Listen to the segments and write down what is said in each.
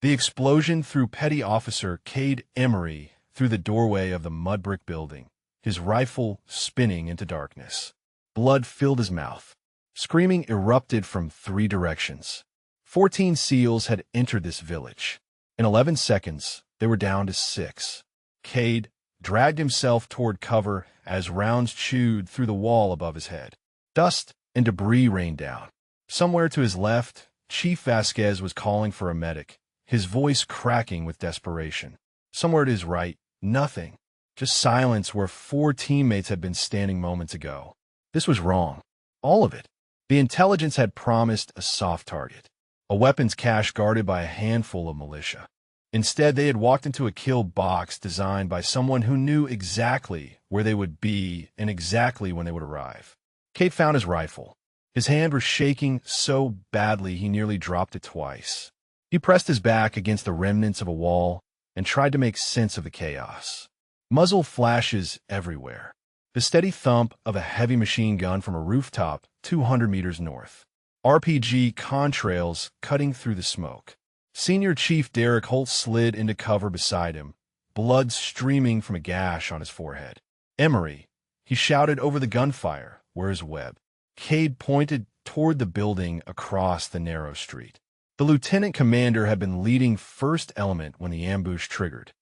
The explosion threw Petty Officer Cade Emery through the doorway of the mud brick building, his rifle spinning into darkness. Blood filled his mouth. Screaming erupted from 3 directions. 14 SEALs had entered this village. In 11 seconds, they were down to 6. Cade dragged himself toward cover as rounds chewed through the wall above his head. Dust and debris rained down. Somewhere to his left, Chief Vasquez was calling for a medic, his voice cracking with desperation. Somewhere to his right, nothing. Just silence where 4 teammates had been standing moments ago. This was wrong. All of it. The intelligence had promised a soft target, a weapons cache guarded by a handful of militia. Instead, they had walked into a kill box designed by someone who knew exactly where they would be and exactly when they would arrive. Cade found his rifle. His hand was shaking so badly he nearly dropped it twice. He pressed his back against the remnants of a wall and tried to make sense of the chaos. Muzzle flashes everywhere. The steady thump of a heavy machine gun from a rooftop 200 meters north. RPG contrails cutting through the smoke. Senior Chief Derek Holt slid into cover beside him, blood streaming from a gash on his forehead. Emery, he shouted over the gunfire, where's Webb? Cade pointed toward the building across the narrow street. The lieutenant commander had been leading First Element when the ambush triggered.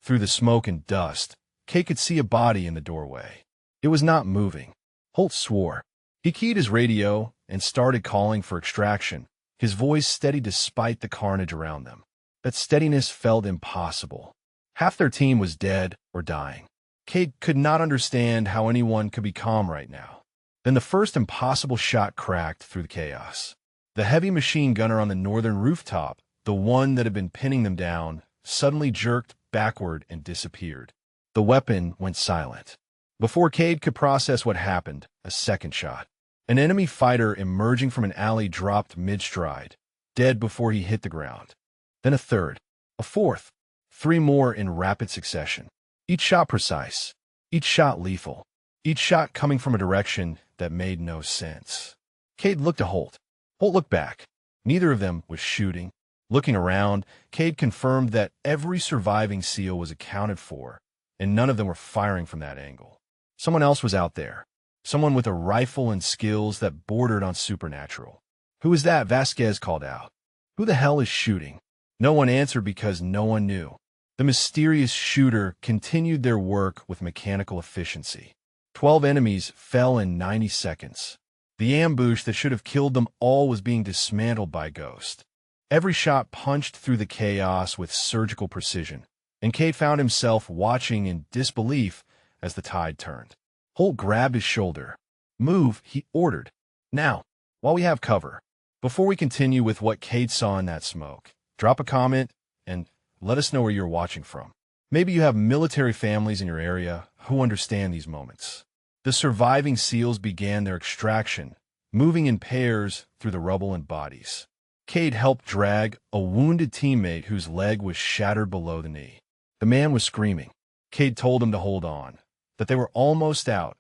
Through the smoke and dust, Cade could see a body in the doorway. It was not moving. Holt swore. He keyed his radio and started calling for extraction, his voice steady despite the carnage around them. That steadiness felt impossible. Half their team was dead or dying. Cade could not understand how anyone could be calm right now. Then the first impossible shot cracked through the chaos. The heavy machine gunner on the northern rooftop, the one that had been pinning them down, suddenly jerked backward and disappeared. The weapon went silent. Before Cade could process what happened, a second shot. An enemy fighter emerging from an alley dropped mid-stride, dead before he hit the ground. Then a third, a fourth, 3 more in rapid succession. Each shot precise, each shot lethal, each shot coming from a direction that made no sense. Cade looked at Holt. Holt looked back. Neither of them was shooting. Looking around, Cade confirmed that every surviving SEAL was accounted for, and none of them were firing from that angle. Someone else was out there. Someone with a rifle and skills that bordered on supernatural. Who is that? Vasquez called out. Who the hell is shooting? No one answered because no one knew. The mysterious shooter continued their work with mechanical efficiency. 12 enemies fell in 90 seconds. The ambush that should have killed them all was being dismantled by Ghost. Every shot punched through the chaos with surgical precision, and Cade found himself watching in disbelief as the tide turned. Holt grabbed his shoulder. Move, he ordered. Now, while we have cover. Before we continue with what Cade saw in that smoke, drop a comment and let us know where you're watching from. Maybe you have military families in your area who understand these moments. The surviving SEALs began their extraction, moving in pairs through the rubble and bodies. Cade helped drag a wounded teammate whose leg was shattered below the knee. The man was screaming. Cade told him to hold on, that they were almost out,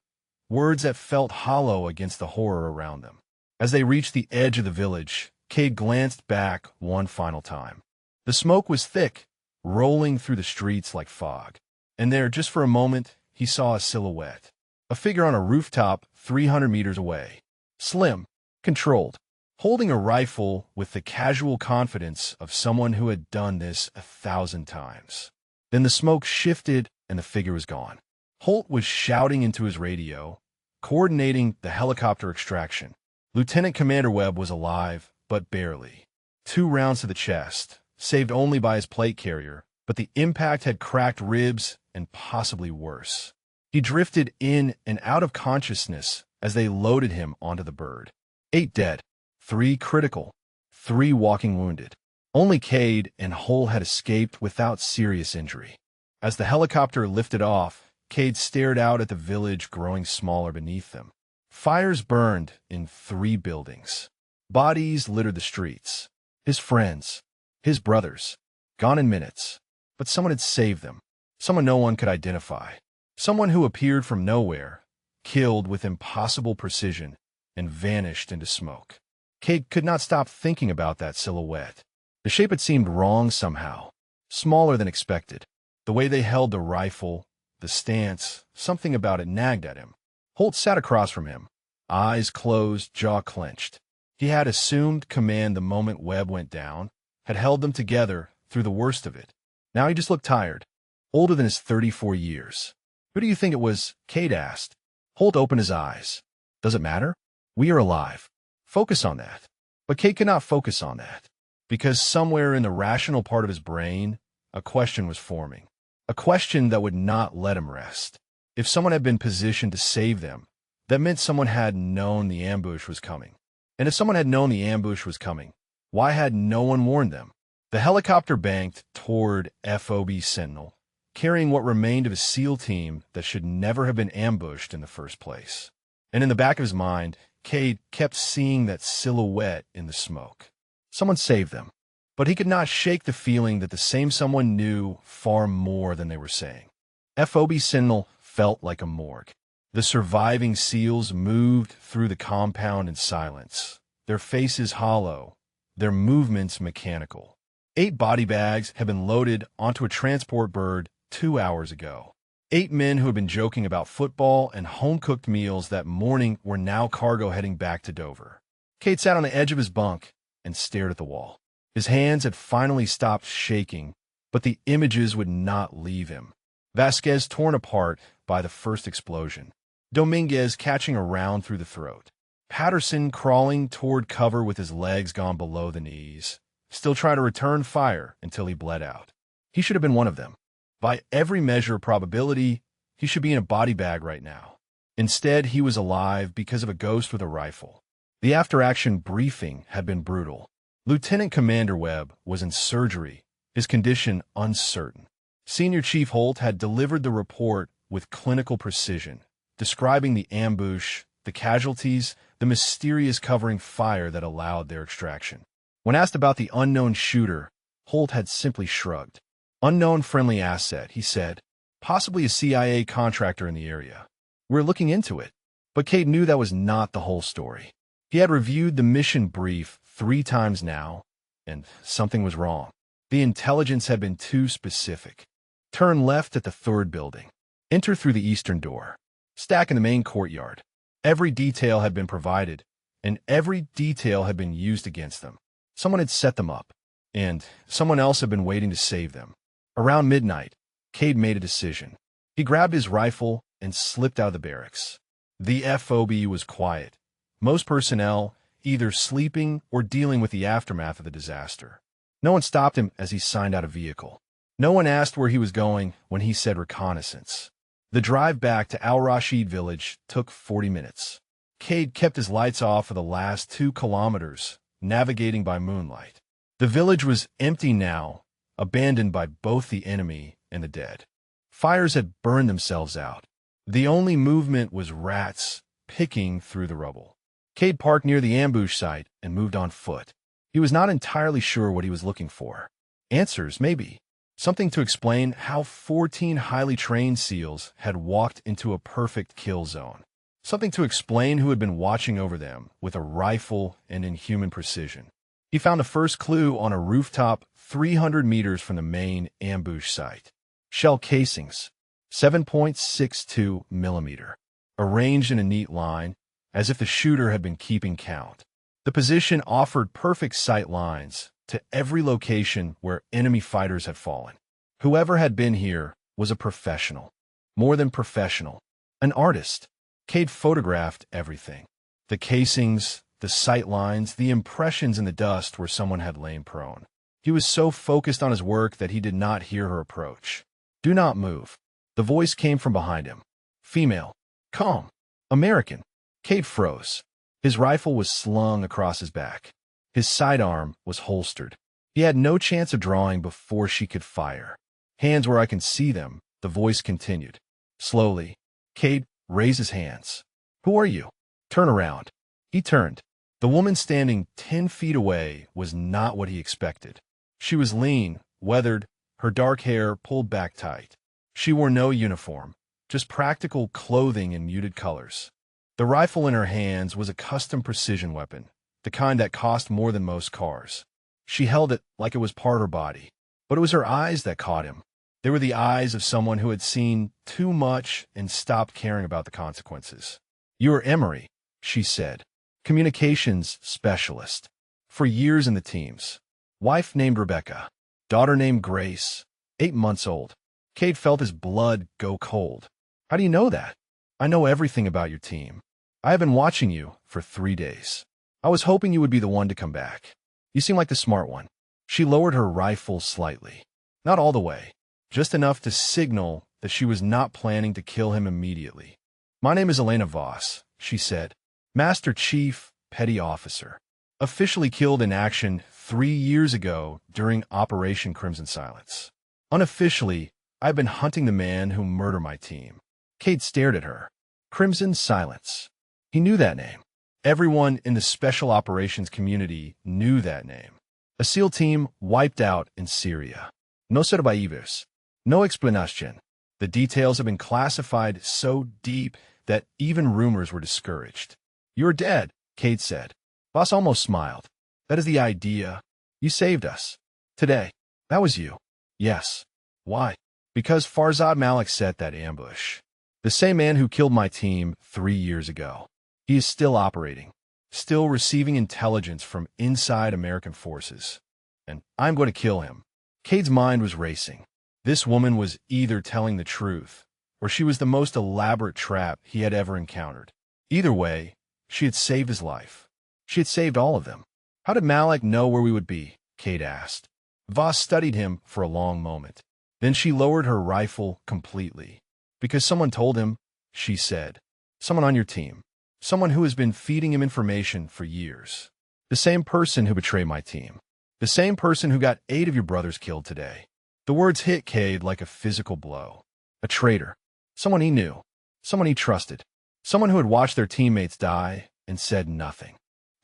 words that felt hollow against the horror around them. As they reached the edge of the village, Cade glanced back one final time. The smoke was thick, rolling through the streets like fog. And there, just for a moment, he saw a silhouette. A figure on a rooftop 300 meters away. Slim, controlled, holding a rifle with the casual confidence of someone who had done this 1,000 times. Then the smoke shifted and the figure was gone. Holt was shouting into his radio, coordinating the helicopter extraction. Lieutenant Commander Webb was alive, but barely. 2 rounds to the chest, saved only by his plate carrier, but the impact had cracked ribs and possibly worse. He drifted in and out of consciousness as they loaded him onto the bird. 8 dead, 3 critical, 3 walking wounded. Only Cade and Holt had escaped without serious injury. As the helicopter lifted off, Cade stared out at the village growing smaller beneath them. Fires burned in 3 buildings. Bodies littered the streets. His friends, his brothers, gone in minutes. But someone had saved them. Someone no one could identify. Someone who appeared from nowhere, killed with impossible precision, and vanished into smoke. Cade could not stop thinking about that silhouette. The shape had seemed wrong somehow, smaller than expected. The way they held the rifle, the stance, something about it nagged at him. Holt sat across from him, eyes closed, jaw clenched. He had assumed command the moment Webb went down, had held them together through the worst of it. Now he just looked tired, older than his 34 years. Who do you think it was? Cade asked. Holt opened his eyes. Does it matter? We are alive. Focus on that. But Cade could not focus on that, because somewhere in the rational part of his brain, a question was forming. A question that would not let him rest. If someone had been positioned to save them, that meant someone had known the ambush was coming. And if someone had known the ambush was coming, why had no one warned them? The helicopter banked toward FOB Sentinel, carrying what remained of a SEAL team that should never have been ambushed in the first place. And in the back of his mind, Cade kept seeing that silhouette in the smoke. Someone saved them. But he could not shake the feeling that the same someone knew far more than they were saying. FOB Sentinel felt like a morgue. The surviving SEALs moved through the compound in silence, their faces hollow, their movements mechanical. 8 body bags had been loaded onto a transport bird 2 hours ago. 8 men who had been joking about football and home-cooked meals that morning were now cargo heading back to Dover. Cade sat on the edge of his bunk and stared at the wall. His hands had finally stopped shaking, but the images would not leave him. Vasquez torn apart by the first explosion. Dominguez catching a round through the throat. Patterson crawling toward cover with his legs gone below the knees, still trying to return fire until he bled out. He should have been one of them. By every measure of probability, he should be in a body bag right now. Instead, he was alive because of a ghost with a rifle. The after-action briefing had been brutal. Lieutenant Commander Webb was in surgery, his condition uncertain. Senior Chief Holt had delivered the report with clinical precision, describing the ambush, the casualties, the mysterious covering fire that allowed their extraction. When asked about the unknown shooter, Holt had simply shrugged. Unknown friendly asset, he said, possibly a CIA contractor in the area. We're looking into it. But Cade knew that was not the whole story. He had reviewed the mission brief 3 times now, and something was wrong. The intelligence had been too specific. Turn left at the 3rd building. Enter through the eastern door. Stack in the main courtyard. Every detail had been provided, and every detail had been used against them. Someone had set them up, and someone else had been waiting to save them. Around midnight, Cade made a decision. He grabbed his rifle and slipped out of the barracks. The FOB was quiet. Most personnel either sleeping or dealing with the aftermath of the disaster. No one stopped him as he signed out a vehicle. No one asked where he was going when he said reconnaissance. The drive back to Al Rashid village took 40 minutes. Cade kept his lights off for the last 2 kilometers, navigating by moonlight. The village was empty now, abandoned by both the enemy and the dead. Fires had burned themselves out. The only movement was rats picking through the rubble. Cade parked near the ambush site and moved on foot. He was not entirely sure what he was looking for. Answers, maybe. Something to explain how 14 highly trained SEALs had walked into a perfect kill zone. Something to explain who had been watching over them with a rifle and inhuman precision. He found a first clue on a rooftop 300 meters from the main ambush site. Shell casings, 7.62 millimeter, arranged in a neat line, as if the shooter had been keeping count. The position offered perfect sight lines to every location where enemy fighters had fallen. Whoever had been here was a professional. More than professional. An artist. Cade photographed everything. The casings, the sight lines, the impressions in the dust where someone had lain prone. He was so focused on his work that he did not hear her approach. Do not move. The voice came from behind him. Female. Calm. American. Cade froze. His rifle was slung across his back. His sidearm was holstered. He had no chance of drawing before she could fire. Hands where I can see them, the voice continued. Slowly, Cade raised his hands. Who are you? Turn around. He turned. The woman standing 10 feet away was not what he expected. She was lean, weathered, her dark hair pulled back tight. She wore no uniform, just practical clothing in muted colors. The rifle in her hands was a custom precision weapon, the kind that cost more than most cars. She held it like it was part of her body. But it was her eyes that caught him. They were the eyes of someone who had seen too much and stopped caring about the consequences. "You are Emery," she said. "Communications specialist. For years in the teams. Wife named Rebecca. Daughter named Grace. 8 months old." Cade felt his blood go cold. "How do you know that?" "I know everything about your team. I have been watching you for 3 days. I was hoping you would be the one to come back. You seem like the smart one." She lowered her rifle slightly. Not all the way. Just enough to signal that she was not planning to kill him immediately. "My name is Elena Voss," she said. "Master Chief, Petty Officer. Officially killed in action 3 years ago during Operation Crimson Silence. Unofficially, I've been hunting the man who murdered my team." Cade stared at her. Crimson Silence. He knew that name. Everyone in the Special Operations community knew that name. A SEAL team wiped out in Syria. No survivors. No explanation. The details have been classified so deep that even rumors were discouraged. "You're dead," Cade said. Voss almost smiled. "That is the idea. You saved us. Today. That was you." "Yes." "Why?" "Because Farzad Malik set that ambush. The same man who killed my team 3 years ago. He is still operating. Still receiving intelligence from inside American forces. And I'm going to kill him." Cade's mind was racing. This woman was either telling the truth, or she was the most elaborate trap he had ever encountered. Either way, she had saved his life. She had saved all of them. "How did Malik know where we would be?" Cade asked. Voss studied him for a long moment. Then she lowered her rifle completely. "Because someone told him," she said. "Someone on your team. Someone who has been feeding him information for years. The same person who betrayed my team. The same person who got 8 of your brothers killed today." The words hit Cade like a physical blow. A traitor. Someone he knew. Someone he trusted. Someone who had watched their teammates die and said nothing.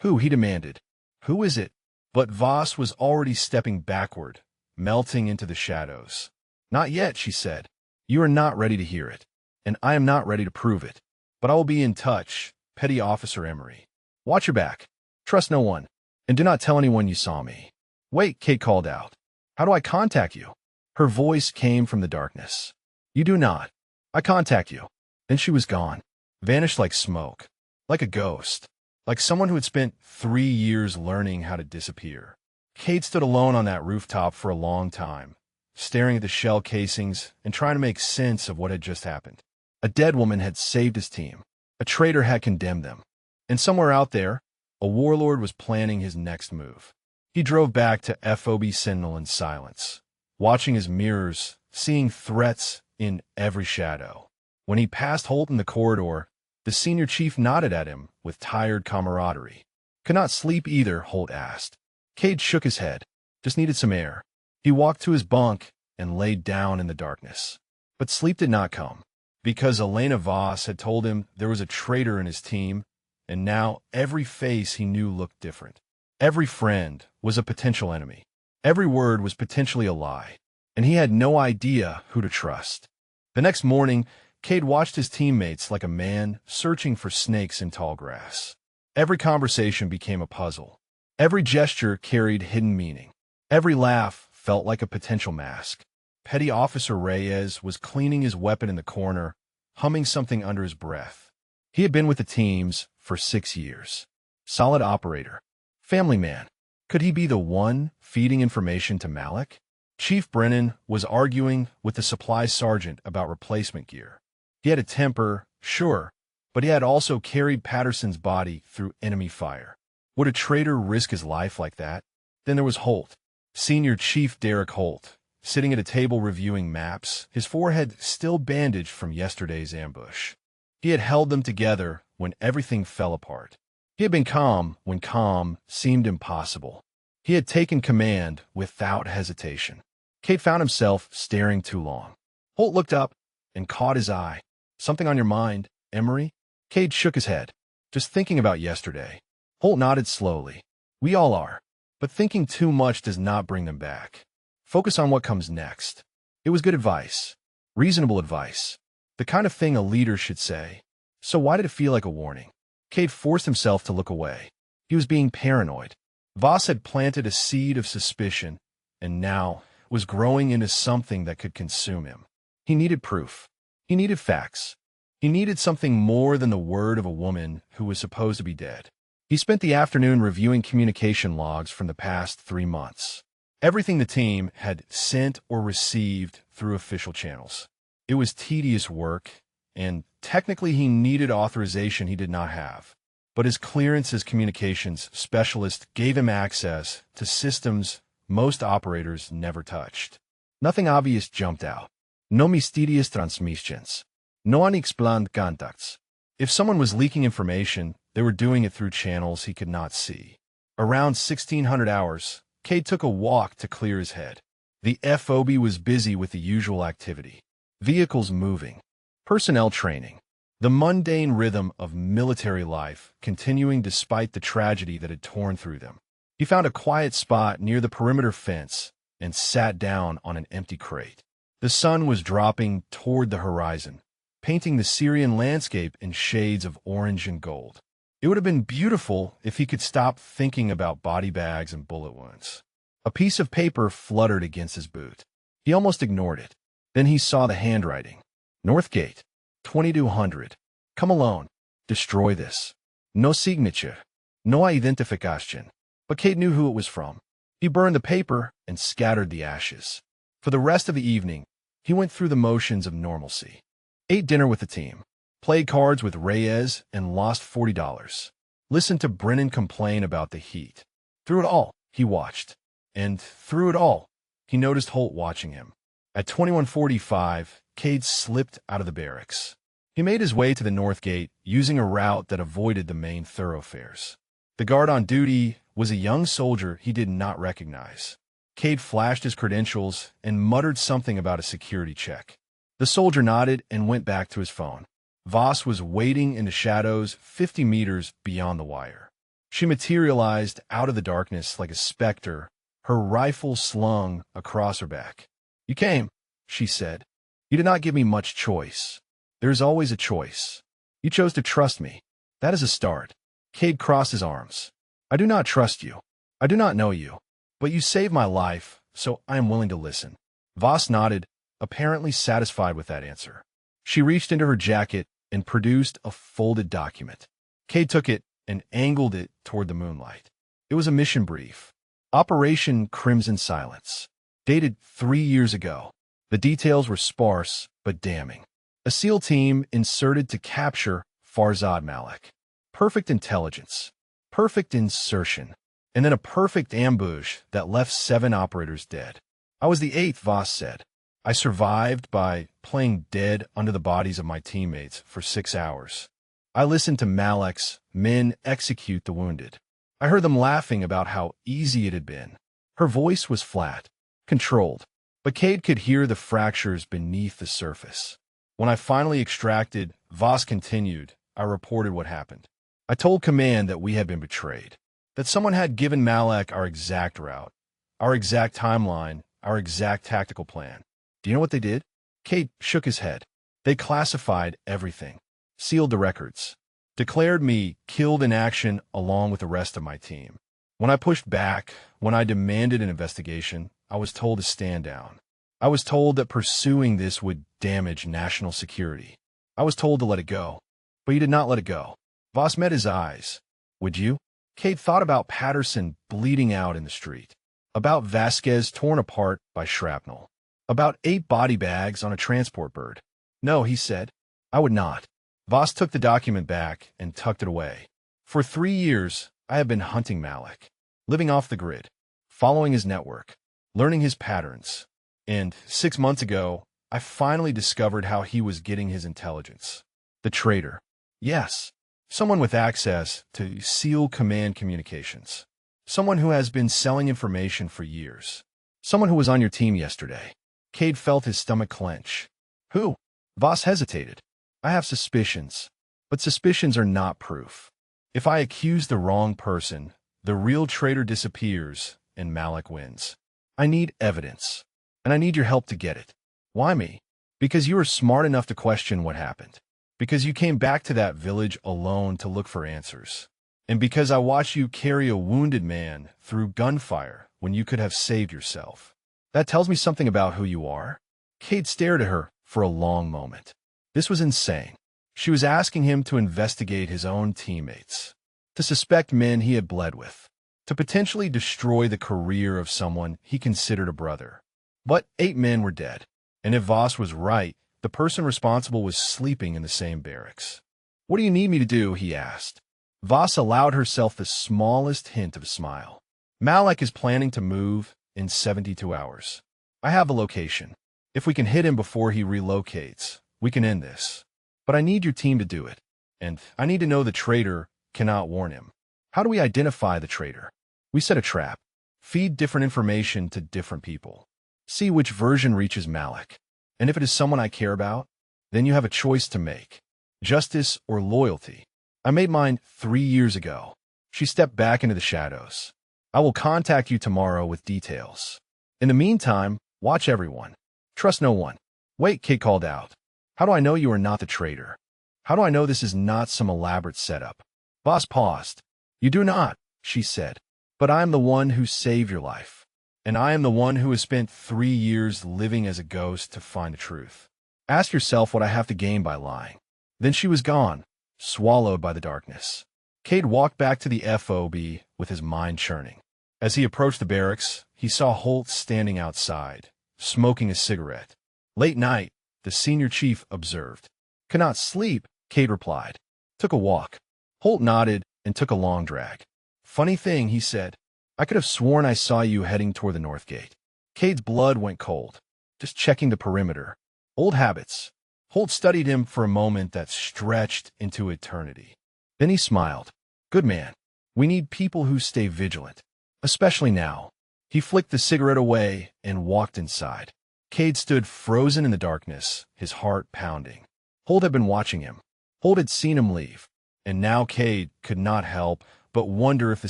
"Who?" he demanded. "Who is it?" But Voss was already stepping backward, melting into the shadows. "Not yet," she said. "You are not ready to hear it, and I am not ready to prove it. But I will be in touch, Petty Officer Emery. Watch your back. Trust no one, and do not tell anyone you saw me." "Wait," Cade called out. "How do I contact you?" Her voice came from the darkness. "You do not. I contact you." Then she was gone, vanished like smoke, like a ghost, like someone who had spent 3 years learning how to disappear. Cade stood alone on that rooftop for a long time, staring at the shell casings and trying to make sense of what had just happened. A dead woman had saved his team. A traitor had condemned them. And somewhere out there, a warlord was planning his next move. He drove back to FOB Sentinel in silence, watching his mirrors, seeing threats in every shadow. When he passed Holt in the corridor, the senior chief nodded at him with tired camaraderie. "Could not sleep either?" Holt asked. Cade shook his head. "Just needed some air." He walked to his bunk and laid down in the darkness. But sleep did not come, because Elena Voss had told him there was a traitor in his team, and now every face he knew looked different. Every friend was a potential enemy. Every word was potentially a lie, and he had no idea who to trust. The next morning, Cade watched his teammates like a man searching for snakes in tall grass. Every conversation became a puzzle. Every gesture carried hidden meaning. Every laugh felt like a potential mask. Petty Officer Reyes was cleaning his weapon in the corner, humming something under his breath. He had been with the teams for 6 years. Solid operator. Family man. Could he be the one feeding information to Malik? Chief Brennan was arguing with the supply sergeant about replacement gear. He had a temper, sure, but he had also carried Patterson's body through enemy fire. Would a traitor risk his life like that? Then there was Holt, Senior Chief Derek Holt, sitting at a table reviewing maps, his forehead still bandaged from yesterday's ambush. He had held them together when everything fell apart. He had been calm when calm seemed impossible. He had taken command without hesitation. Cade found himself staring too long. Holt looked up and caught his eye. "Something on your mind, Emery?" Cade shook his head. "Just thinking about yesterday." Holt nodded slowly. "We all are. But thinking too much does not bring them back. Focus on what comes next." It was good advice. Reasonable advice. The kind of thing a leader should say. So why did it feel like a warning? Cade forced himself to look away. He was being paranoid. Voss had planted a seed of suspicion, and now was growing into something that could consume him. He needed proof. He needed facts. He needed something more than the word of a woman who was supposed to be dead. He spent the afternoon reviewing communication logs from the past 3 months. Everything the team had sent or received through official channels. It was tedious work, and technically he needed authorization he did not have. But his clearance as communications specialist gave him access to systems most operators never touched. Nothing obvious jumped out. No misterious transmissions. No unexplained contacts. If someone was leaking information, they were doing it through channels he could not see. Around 1600 hours, Cade took a walk to clear his head. The FOB was busy with the usual activity. Vehicles moving. Personnel training. The mundane rhythm of military life continuing despite the tragedy that had torn through them. He found a quiet spot near the perimeter fence and sat down on an empty crate. The sun was dropping toward the horizon, painting the Syrian landscape in shades of orange and gold. It would have been beautiful if he could stop thinking about body bags and bullet wounds. A piece of paper fluttered against his boot. He almost ignored it. Then he saw the handwriting. Northgate, 2200. Come alone. Destroy this. No signature. No identification. But Cade knew who it was from. He burned the paper and scattered the ashes. For the rest of the evening, he went through the motions of normalcy. Ate dinner with the team. Played cards with Reyes and lost $40. Listened to Brennan complain about the heat. Through it all, he watched. And through it all, he noticed Holt watching him. At 21:45, Cade slipped out of the barracks. He made his way to the North Gate, using a route that avoided the main thoroughfares. The guard on duty was a young soldier he did not recognize. Cade flashed his credentials and muttered something about a security check. The soldier nodded and went back to his phone. Voss was waiting in the shadows 50 meters beyond the wire. She materialized out of the darkness like a specter, her rifle slung across her back. "You came," she said. "You did not give me much choice. There is always a choice. You chose to trust me. That is a start." Cade crossed his arms. "I do not trust you. I do not know you. But you saved my life, so I am willing to listen." Voss nodded, apparently satisfied with that answer. She reached into her jacket and produced a folded document. Cade took it and angled it toward the moonlight. It was a mission brief. Operation Crimson Silence. Dated 3 years ago. The details were sparse but damning. A SEAL team inserted to capture Farzad Malik. Perfect intelligence. Perfect insertion. And then a perfect ambush that left 7 operators dead. "I was the 8th, Voss said. I survived by playing dead under the bodies of my teammates for 6 hours. I listened to Malik's men execute the wounded. I heard them laughing about how easy it had been." Her voice was flat, controlled, but Cade could hear the fractures beneath the surface. "When I finally extracted," Voss continued, "I reported what happened. I told command that we had been betrayed, that someone had given Malik our exact route, our exact timeline, our exact tactical plan. Do you know what they did?" Cade shook his head. "They classified everything, sealed the records, declared me killed in action along with the rest of my team. When I pushed back, when I demanded an investigation, I was told to stand down. I was told that pursuing this would damage national security. I was told to let it go. But you did not let it go." Voss met his eyes. "Would you?" Cade thought about Patterson bleeding out in the street, about Vasquez torn apart by shrapnel, about 8 body bags on a transport bird. "No," he said, "I would not." Voss took the document back and tucked it away. "For 3 years, I have been hunting Malik, living off the grid, following his network, learning his patterns. And 6 months ago, I finally discovered how he was getting his intelligence. The traitor. Yes, someone with access to SEAL command communications. Someone who has been selling information for years. Someone who was on your team yesterday." Cade felt his stomach clench. "Who?" Voss hesitated. "I have suspicions, but suspicions are not proof. If I accuse the wrong person, the real traitor disappears and Malik wins. I need evidence, and I need your help to get it." "Why me?" "Because you are smart enough to question what happened. Because you came back to that village alone to look for answers. And because I watched you carry a wounded man through gunfire when you could have saved yourself. That tells me something about who you are." Cade stared at her for a long moment. This was insane. She was asking him to investigate his own teammates, to suspect men he had bled with, to potentially destroy the career of someone he considered a brother. But 8 men were dead, and if Voss was right, the person responsible was sleeping in the same barracks. "What do you need me to do?" he asked. Voss allowed herself the smallest hint of a smile. "Malak is planning to move in 72 hours. I have a location. If we can hit him before he relocates, we can end this. But I need your team to do it. And I need to know the traitor cannot warn him. How do we identify the traitor? We set a trap. Feed different information to different people. See which version reaches Malak. And if it is someone I care about, then you have a choice to make. Justice or loyalty. I made mine 3 years ago." She stepped back into the shadows. "I will contact you tomorrow with details. In the meantime, watch everyone. Trust no one." "Wait," Kate called out. "How do I know you are not the traitor? How do I know this is not some elaborate setup?" Voss paused. "You do not," she said. "But I am the one who saved your life. And I am the one who has spent 3 years living as a ghost to find the truth. Ask yourself what I have to gain by lying." Then she was gone, swallowed by the darkness. Cade walked back to the FOB with his mind churning. As he approached the barracks, he saw Holt standing outside, smoking a cigarette. "Late night," the senior chief observed. "Cannot sleep," Cade replied. "Took a walk." Holt nodded and took a long drag. "Funny thing," he said. "I could have sworn I saw you heading toward the north gate." Cade's blood went cold. "Just checking the perimeter. Old habits." Holt studied him for a moment that stretched into eternity. Then he smiled. "Good man. We need people who stay vigilant. Especially now." He flicked the cigarette away and walked inside. Cade stood frozen in the darkness, his heart pounding. Holt had been watching him. Holt had seen him leave. And now Cade could not help but wonder if the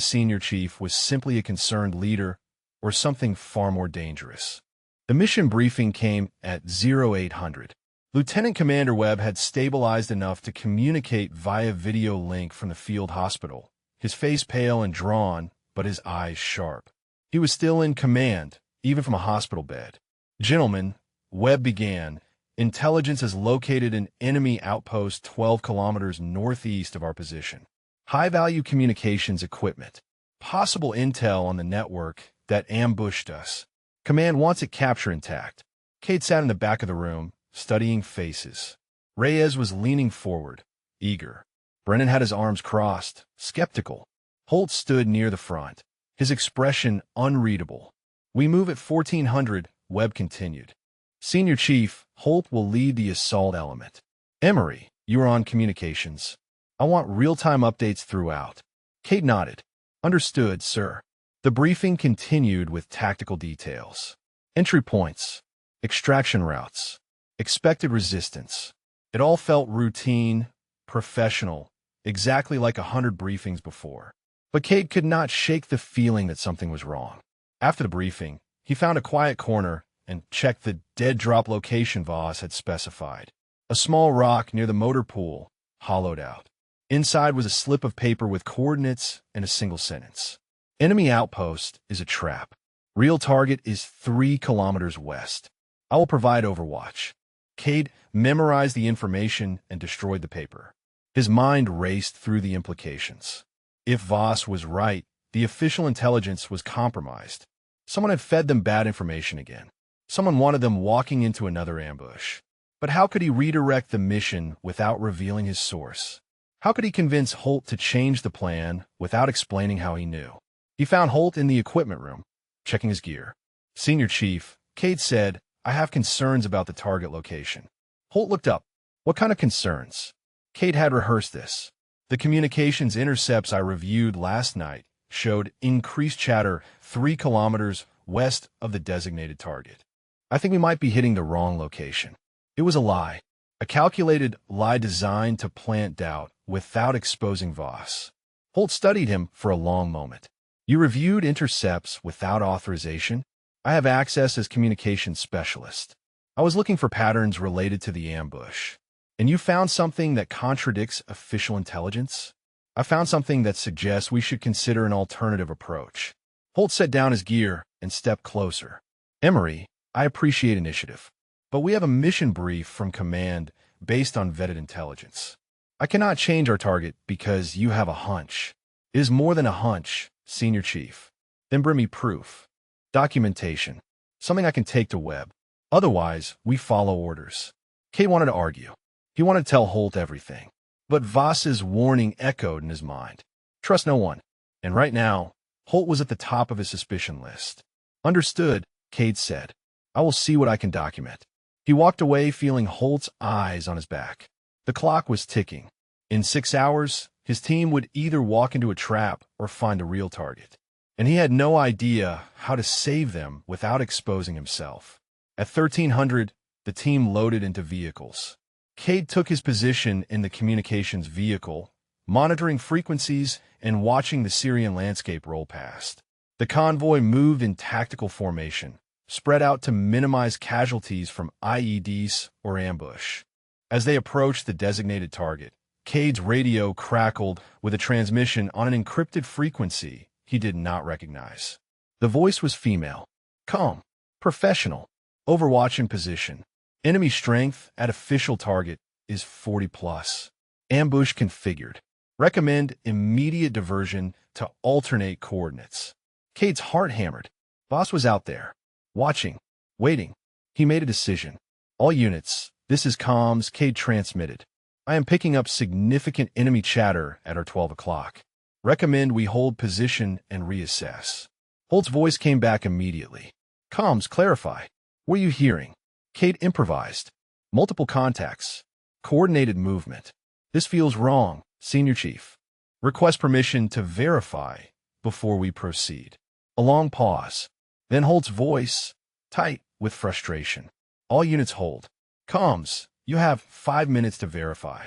senior chief was simply a concerned leader or something far more dangerous. The mission briefing came at 0800. Lieutenant Commander Webb had stabilized enough to communicate via video link from the field hospital, his face pale and drawn, but his eyes sharp. He was still in command, even from a hospital bed. "Gentlemen," Webb began, "intelligence has located an enemy outpost 12 kilometers northeast of our position. High-value communications equipment. Possible intel on the network that ambushed us. Command wants it captured intact." Cade sat in the back of the room, studying faces. Reyes was leaning forward, eager. Brennan had his arms crossed, skeptical. Holt stood near the front, his expression unreadable. "We move at 1400, Webb continued. "Senior Chief, Holt will lead the assault element. Emery, you are on communications. I want real-time updates throughout." Cade nodded. "Understood, sir." The briefing continued with tactical details. Entry points, extraction routes, expected resistance. It all felt routine, professional, exactly like 100 briefings before. But Cade could not shake the feeling that something was wrong. After the briefing, he found a quiet corner and checked the dead drop location Voss had specified. A small rock near the motor pool, hollowed out. Inside was a slip of paper with coordinates and a single sentence. "Enemy outpost is a trap. Real target is 3 kilometers west. I will provide overwatch." Cade memorized the information and destroyed the paper. His mind raced through the implications. If Voss was right, the official intelligence was compromised. Someone had fed them bad information again. Someone wanted them walking into another ambush. But how could he redirect the mission without revealing his source? How could he convince Holt to change the plan without explaining how he knew? He found Holt in the equipment room, checking his gear. "Senior Chief," Cade said, "I have concerns about the target location." Holt looked up. "What kind of concerns?" Cade had rehearsed this. "The communications intercepts I reviewed last night showed increased chatter 3 kilometers west of the designated target. I think we might be hitting the wrong location." It was a lie. A calculated lie designed to plant doubt without exposing Voss. Holt studied him for a long moment. "You reviewed intercepts without authorization?" "I have access as communications specialist. I was looking for patterns related to the ambush." "And you found something that contradicts official intelligence?" I found something that suggests we should consider an alternative approach. Holt set down his gear and stepped closer. Emery, I appreciate initiative, but we have a mission brief from command based on vetted intelligence. I cannot change our target because you have a hunch. It is more than a hunch, Senior Chief. Then bring me proof. Documentation. Something I can take to Webb. Otherwise, we follow orders. Kate wanted to argue. He wanted to tell Holt everything. But Voss's warning echoed in his mind. Trust no one. And right now, Holt was at the top of his suspicion list. Understood, Cade said. I will see what I can document. He walked away feeling Holt's eyes on his back. The clock was ticking. In 6 hours, his team would either walk into a trap or find a real target. And he had no idea how to save them without exposing himself. At 1300, the team loaded into vehicles. Cade took his position in the communications vehicle, monitoring frequencies and watching the Syrian landscape roll past. The convoy moved in tactical formation, spread out to minimize casualties from IEDs or ambush. As they approached the designated target, Cade's radio crackled with a transmission on an encrypted frequency he did not recognize. The voice was female, calm, professional, Overwatch in position. Enemy strength at official target is 40+. Ambush configured. Recommend immediate diversion to alternate coordinates. Cade's heart hammered. Voss was out there, watching, waiting. He made a decision. All units, this is comms, Cade transmitted. I am picking up significant enemy chatter at our 12 o'clock. Recommend we hold position and reassess. Holt's voice came back immediately. Comms, clarify. What are you hearing? Cade improvised. Multiple contacts. Coordinated movement. This feels wrong, Senior Chief. Request permission to verify before we proceed. A long pause. Then Holt's voice, tight with frustration. All units hold. Comms, you have 5 minutes to verify.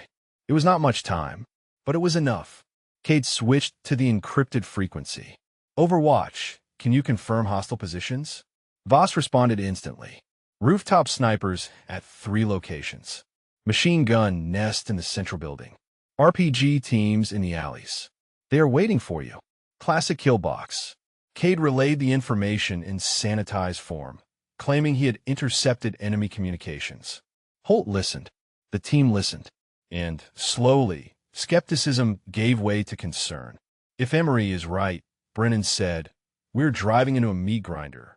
It was not much time, but it was enough. Cade switched to the encrypted frequency. Overwatch, can you confirm hostile positions? Voss responded instantly. Rooftop snipers at 3 locations. Machine gun nest in the central building. RPG teams in the alleys. They are waiting for you. Classic kill box. Cade relayed the information in sanitized form, claiming he had intercepted enemy communications. Holt listened. The team listened. And, slowly, skepticism gave way to concern. If Emery is right, Brennan said, we're driving into a meat grinder.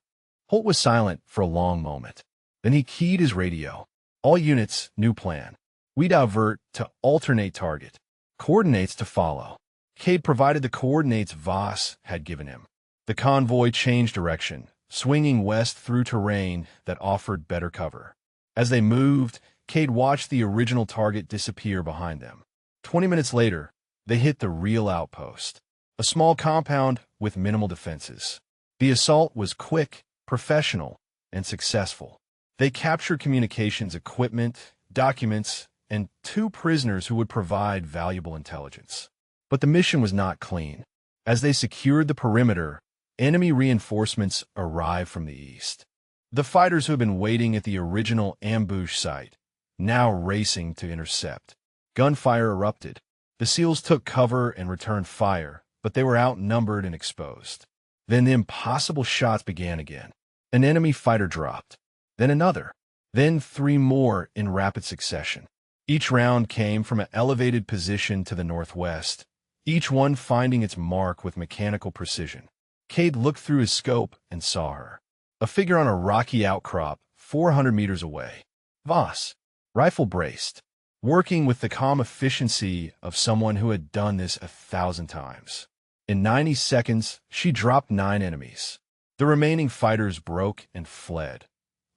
Holt was silent for a long moment. Then he keyed his radio. All units, new plan. We divert to alternate target. Coordinates to follow. Cade provided the coordinates Voss had given him. The convoy changed direction, swinging west through terrain that offered better cover. As they moved, Cade watched the original target disappear behind them. 20 minutes later, they hit the real outpost. A small compound with minimal defenses. The assault was quick, professional, and successful. They captured communications equipment, documents, and 2 prisoners who would provide valuable intelligence. But the mission was not clean. As they secured the perimeter, enemy reinforcements arrived from the east. The fighters who had been waiting at the original ambush site, now racing to intercept. Gunfire erupted. The SEALs took cover and returned fire, but they were outnumbered and exposed. Then the impossible shots began again. An enemy fighter dropped. Then another. Then 3 more in rapid succession. Each round came from an elevated position to the northwest, each one finding its mark with mechanical precision. Cade looked through his scope and saw her. A figure on a rocky outcrop 400 meters away. Voss, rifle braced, working with the calm efficiency of someone who had done this 1,000 times. In 90 seconds, she dropped 9 enemies. The remaining fighters broke and fled,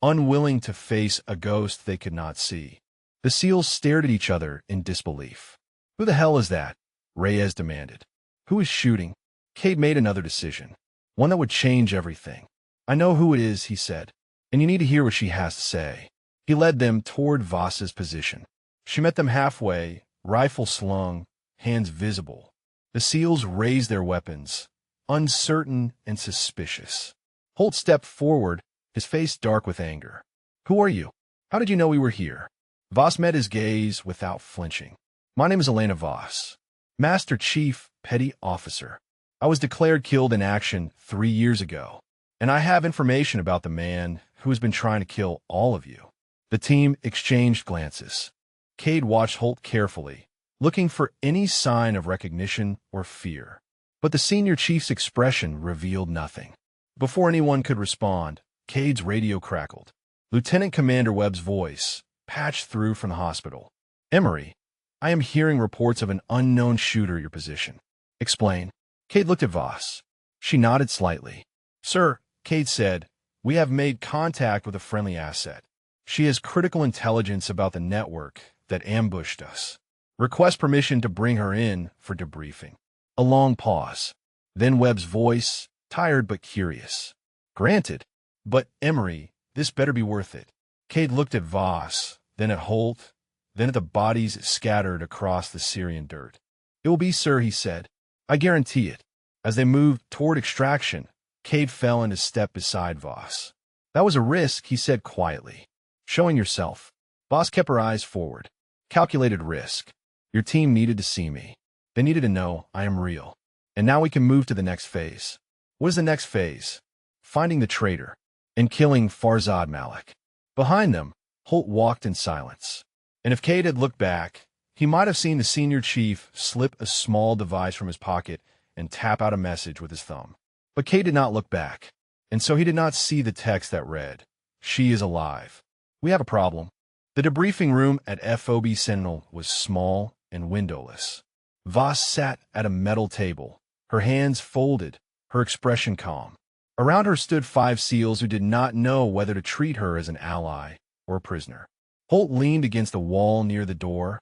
unwilling to face a ghost they could not see. The SEALs stared at each other in disbelief. Who the hell is that? Reyes demanded. Who is shooting? Cade made another decision, one that would change everything. I know who it is, he said, and you need to hear what she has to say. He led them toward Voss's position. She met them halfway, rifle slung, hands visible. The SEALs raised their weapons, uncertain and suspicious. Holt stepped forward, his face dark with anger. Who are you? How did you know we were here? Voss met his gaze without flinching. My name is Elena Voss. Master Chief, Petty Officer. I was declared killed in action 3 years ago, and I have information about the man who has been trying to kill all of you. The team exchanged glances. Cade watched Holt carefully, looking for any sign of recognition or fear. But the senior chief's expression revealed nothing. Before anyone could respond, Cade's radio crackled. Lieutenant Commander Webb's voice patched through from the hospital. Emery, I am hearing reports of an unknown shooter at your position. Explain. Cade looked at Voss. She nodded slightly. Sir, Cade said, we have made contact with a friendly asset. She has critical intelligence about the network that ambushed us. Request permission to bring her in for debriefing. A long pause. Then Webb's voice, tired but curious. Granted. But, Emery, this better be worth it. Cade looked at Voss, then at Holt, then at the bodies scattered across the Syrian dirt. It will be, sir, he said. I guarantee it. As they moved toward extraction, Cade fell into step beside Voss. That was a risk, he said quietly. Showing yourself. Voss kept her eyes forward. Calculated risk. Your team needed to see me. They needed to know I am real. And now we can move to the next phase. What is the next phase? Finding the traitor and killing Farzad Malik. Behind them, Holt walked in silence. And if Cade had looked back, he might have seen the senior chief slip a small device from his pocket and tap out a message with his thumb. But Cade did not look back, and so he did not see the text that read, She is alive. We have a problem. The debriefing room at FOB Sentinel was small and windowless. Voss sat at a metal table, her hands folded, her expression calm. Around her stood 5 SEALs who did not know whether to treat her as an ally or a prisoner. Holt leaned against the wall near the door,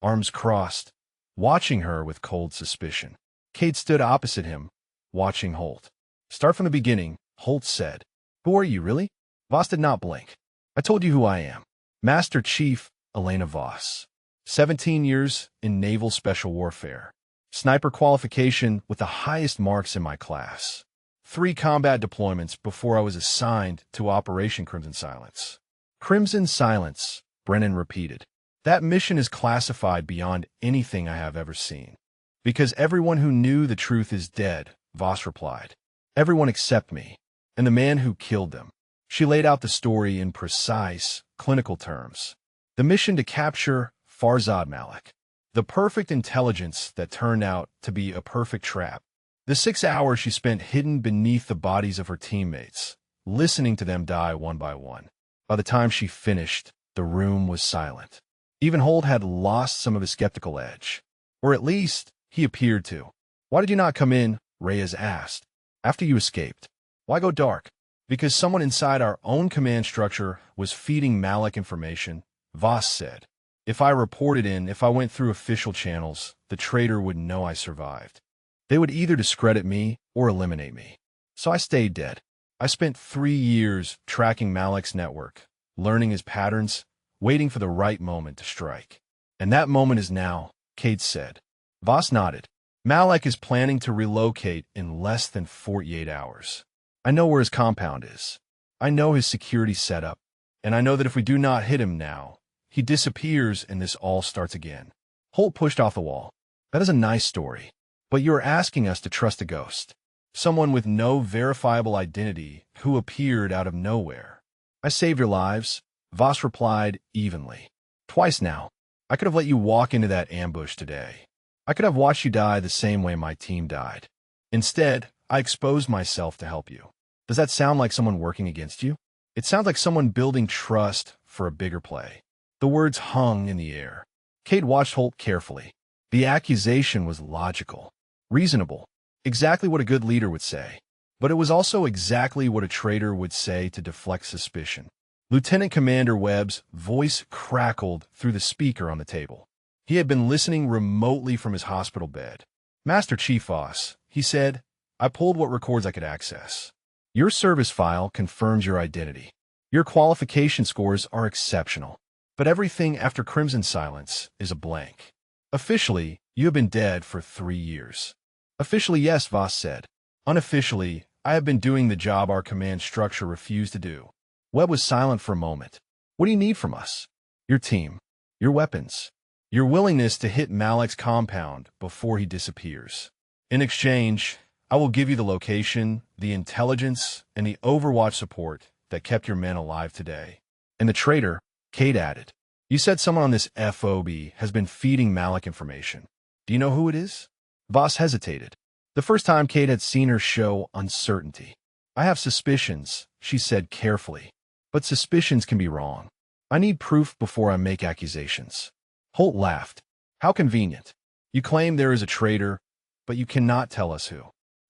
arms crossed, watching her with cold suspicion. Cade stood opposite him, watching Holt. Start from the beginning, Holt said. Who are you, really? Voss did not blink. I told you who I am. Master Chief Elena Voss. 17 years in Naval Special Warfare. Sniper qualification with the highest marks in my class. 3 combat deployments before I was assigned to Operation Crimson Silence. Crimson Silence, Brennan repeated. That mission is classified beyond anything I have ever seen. Because everyone who knew the truth is dead, Voss replied. Everyone except me, and the man who killed them. She laid out the story in precise, clinical terms. The mission to capture Farzad Malik. The perfect intelligence that turned out to be a perfect trap. The 6 hours she spent hidden beneath the bodies of her teammates, listening to them die one by one. By the time she finished, the room was silent. Even Holt had lost some of his skeptical edge. Or at least, he appeared to. Why did you not come in? Reyes asked. After you escaped. Why go dark? Because someone inside our own command structure was feeding Malik information, Voss said. If I reported in, if I went through official channels, the traitor would know I survived. They would either discredit me or eliminate me. So I stayed dead. I spent 3 years tracking Malik's network, learning his patterns, waiting for the right moment to strike. And that moment is now, Cade said. Voss nodded. Malik is planning to relocate in less than 48 hours. I know where his compound is. I know his security setup. And I know that if we do not hit him now, he disappears and this all starts again. Holt pushed off the wall. That is a nice story. But you are asking us to trust a ghost. Someone with no verifiable identity who appeared out of nowhere. I saved your lives, Voss replied evenly. Twice now. I could have let you walk into that ambush today. I could have watched you die the same way my team died. Instead, I exposed myself to help you. Does that sound like someone working against you? It sounds like someone building trust for a bigger play. The words hung in the air. Cade watched Holt carefully. The accusation was logical, reasonable, exactly what a good leader would say. But it was also exactly what a traitor would say to deflect suspicion. Lieutenant Commander Webb's voice crackled through the speaker on the table. He had been listening remotely from his hospital bed. Master Chief Voss, he said, I pulled what records I could access. Your service file confirms your identity. Your qualification scores are exceptional. But everything after Crimson Silence is a blank. Officially, you have been dead for 3 years. Officially, yes, Voss said. Unofficially, I have been doing the job our command structure refused to do. Webb was silent for a moment. What do you need from us? Your team. Your weapons. your willingness to hit Malek's compound before he disappears. In exchange, I will give you the location, the intelligence, and the Overwatch support that kept your men alive today. And the traitor, Cade added. You said someone on this FOB has been feeding Malek information. Do you know who it is? Voss hesitated. The first time Cade had seen her show uncertainty. I have suspicions, she said carefully. But suspicions can be wrong. I need proof before I make accusations. Holt laughed. How convenient. You claim there is a traitor, but you cannot tell us who.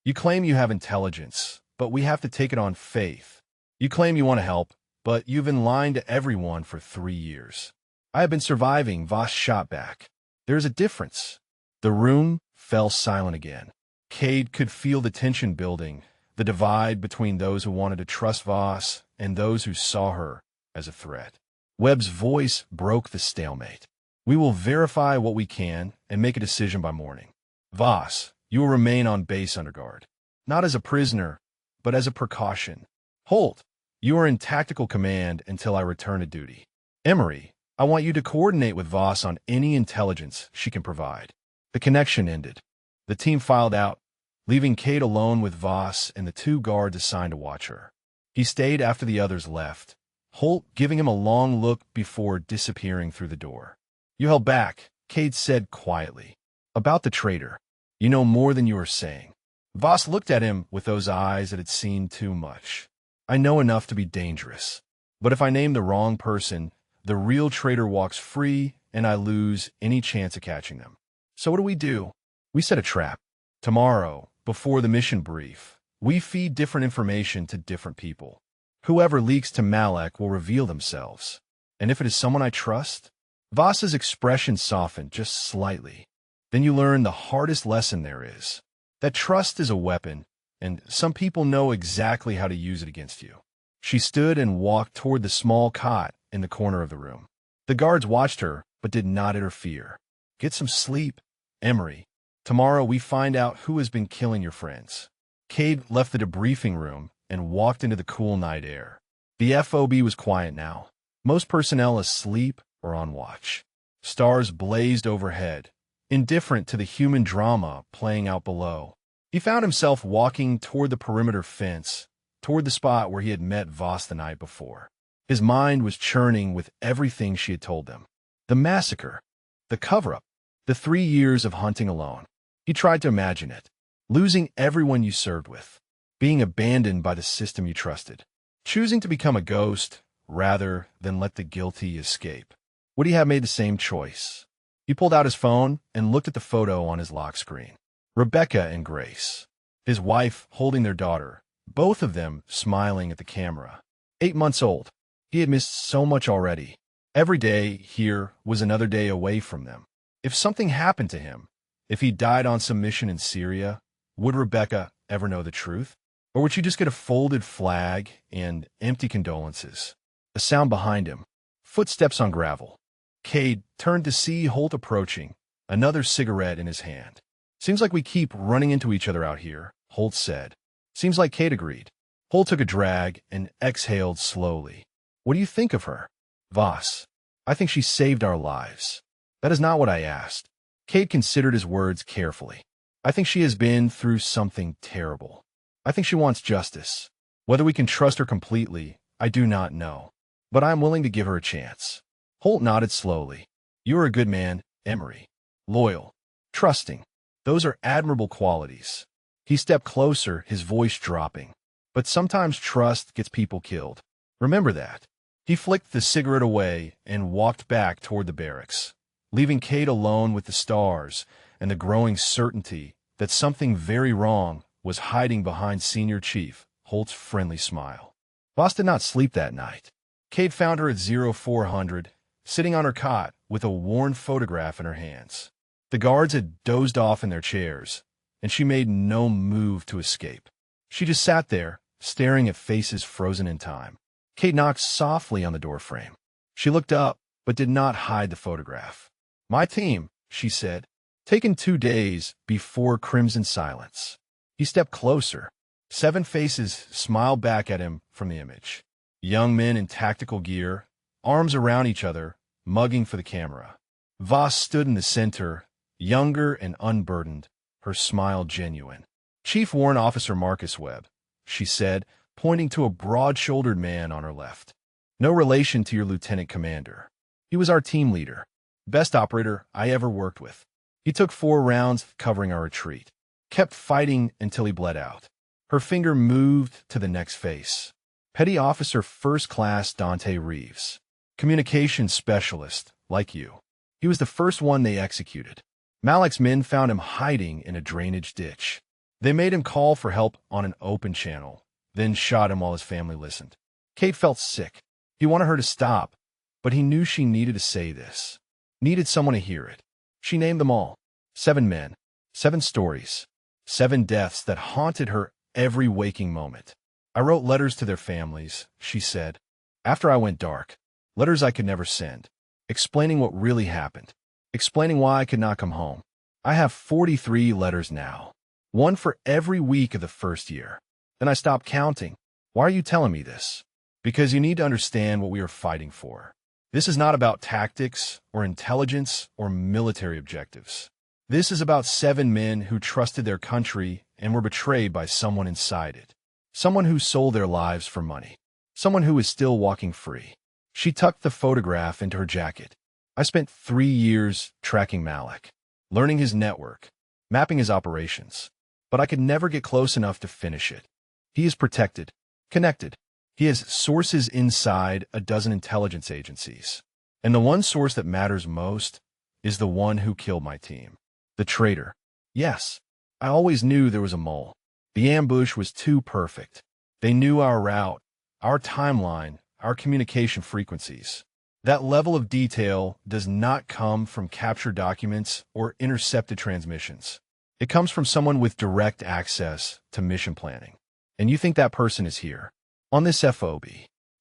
You claim you have intelligence, but we have to take it on faith. You claim you want to help, but you've been lying to everyone for 3 years. I have been surviving, Voss shot back. There is a difference. The room fell silent again. Cade could feel the tension building, the divide between those who wanted to trust Voss and those who saw her as a threat. Webb's voice broke the stalemate. We will verify what we can and make a decision by morning. Voss, you will remain on base under guard. Not as a prisoner, but as a precaution. Holt, you are in tactical command until I return to duty. Emery, I want you to coordinate with Voss on any intelligence she can provide. The connection ended. The team filed out, leaving Cade alone with Voss and the 2 guards assigned to watch her. He stayed after the others left, Holt giving him a long look before disappearing through the door. You held back, Cade said quietly. About the traitor. You know more than you are saying. Voss looked at him with those eyes that had seen too much. I know enough to be dangerous. But if I name the wrong person, the real traitor walks free and I lose any chance of catching them. So what do? We set a trap. Tomorrow, before the mission brief, we feed different information to different people. Whoever leaks to Malek will reveal themselves. And if it is someone I trust? Voss's expression softened just slightly. Then you learn the hardest lesson there is. That trust is a weapon, and some people know exactly how to use it against you. She stood and walked toward the small cot in the corner of the room. The guards watched her, but did not interfere. Get some sleep, Emery. Tomorrow we find out who has been killing your friends. Cade left the debriefing room and walked into the cool night air. The FOB was quiet now. Most personnel asleep or on watch. Stars blazed overhead, indifferent to the human drama playing out below. He found himself walking toward the perimeter fence, toward the spot where he had met Voss the night before. His mind was churning with everything she had told him. The massacre, the cover-up, the 3 years of hunting alone. He tried to imagine it. Losing everyone you served with. Being abandoned by the system you trusted. Choosing to become a ghost rather than let the guilty escape. Would he have made the same choice? He pulled out his phone and looked at the photo on his lock screen. Rebecca and Grace. His wife holding their daughter, both of them smiling at the camera. 8 months old. He had missed so much already. Every day here was another day away from them. If something happened to him, if he died on some mission in Syria, would Rebecca ever know the truth? Or would she just get a folded flag and empty condolences? A sound behind him. Footsteps on gravel. Cade turned to see Holt approaching, another cigarette in his hand. Seems like we keep running into each other out here, Holt said. Seems like Cade agreed. Holt took a drag and exhaled slowly. What do you think of her? Voss. I think she saved our lives. That is not what I asked. Cade considered his words carefully. I think she has been through something terrible. I think she wants justice. Whether we can trust her completely, I do not know. But I am willing to give her a chance. Holt nodded slowly. You are a good man, Emery. Loyal. Trusting. Those are admirable qualities. He stepped closer, his voice dropping. But sometimes trust gets people killed. Remember that. He flicked the cigarette away and walked back toward the barracks, leaving Cade alone with the stars and the growing certainty that something very wrong was hiding behind Senior Chief Holt's friendly smile. Voss did not sleep that night. Cade found her at 0400, sitting on her cot with a worn photograph in her hands. The guards had dozed off in their chairs, and she made no move to escape. She just sat there, staring at faces frozen in time. Cade knocked softly on the doorframe. She looked up, but did not hide the photograph. My team, she said, taken 2 days before Crimson Silence. He stepped closer. 7 faces smiled back at him from the image. Young men in tactical gear, arms around each other, mugging for the camera. Voss stood in the center, younger and unburdened, her smile genuine. "Chief Warrant Officer Marcus Webb," she said, pointing to a broad-shouldered man on her left. "No relation to your lieutenant commander. He was our team leader. Best operator I ever worked with. He took 4 rounds covering our retreat. Kept fighting until he bled out." Her finger moved to the next face. "Petty Officer First Class Dante Reeves. Communications specialist, like you. He was the first one they executed. Malik's men found him hiding in a drainage ditch. They made him call for help on an open channel, then shot him while his family listened." Kate felt sick. He wanted her to stop, but he knew she needed to say this. Needed someone to hear it. She named them all. 7 men. 7 stories. 7 deaths that haunted her every waking moment. "I wrote letters to their families," she said. "After I went dark. Letters I could never send. Explaining what really happened. Explaining why I could not come home. I have 43 letters now. 1 for every week of the first year. Then I stopped counting. Why are you telling me this? Because you need to understand what we are fighting for. This is not about tactics or intelligence or military objectives. This is about 7 men who trusted their country and were betrayed by someone inside it. Someone who sold their lives for money. Someone who is still walking free." She tucked the photograph into her jacket. "I spent 3 years tracking Malik, learning his network, mapping his operations. But I could never get close enough to finish it. He is protected, connected. He has sources inside a dozen intelligence agencies. And the one source that matters most is the one who killed my team. The traitor. Yes, I always knew there was a mole. The ambush was too perfect. They knew our route, our timeline, our communication frequencies. That level of detail does not come from captured documents or intercepted transmissions. It comes from someone with direct access to mission planning. And you think that person is here, on this FOB.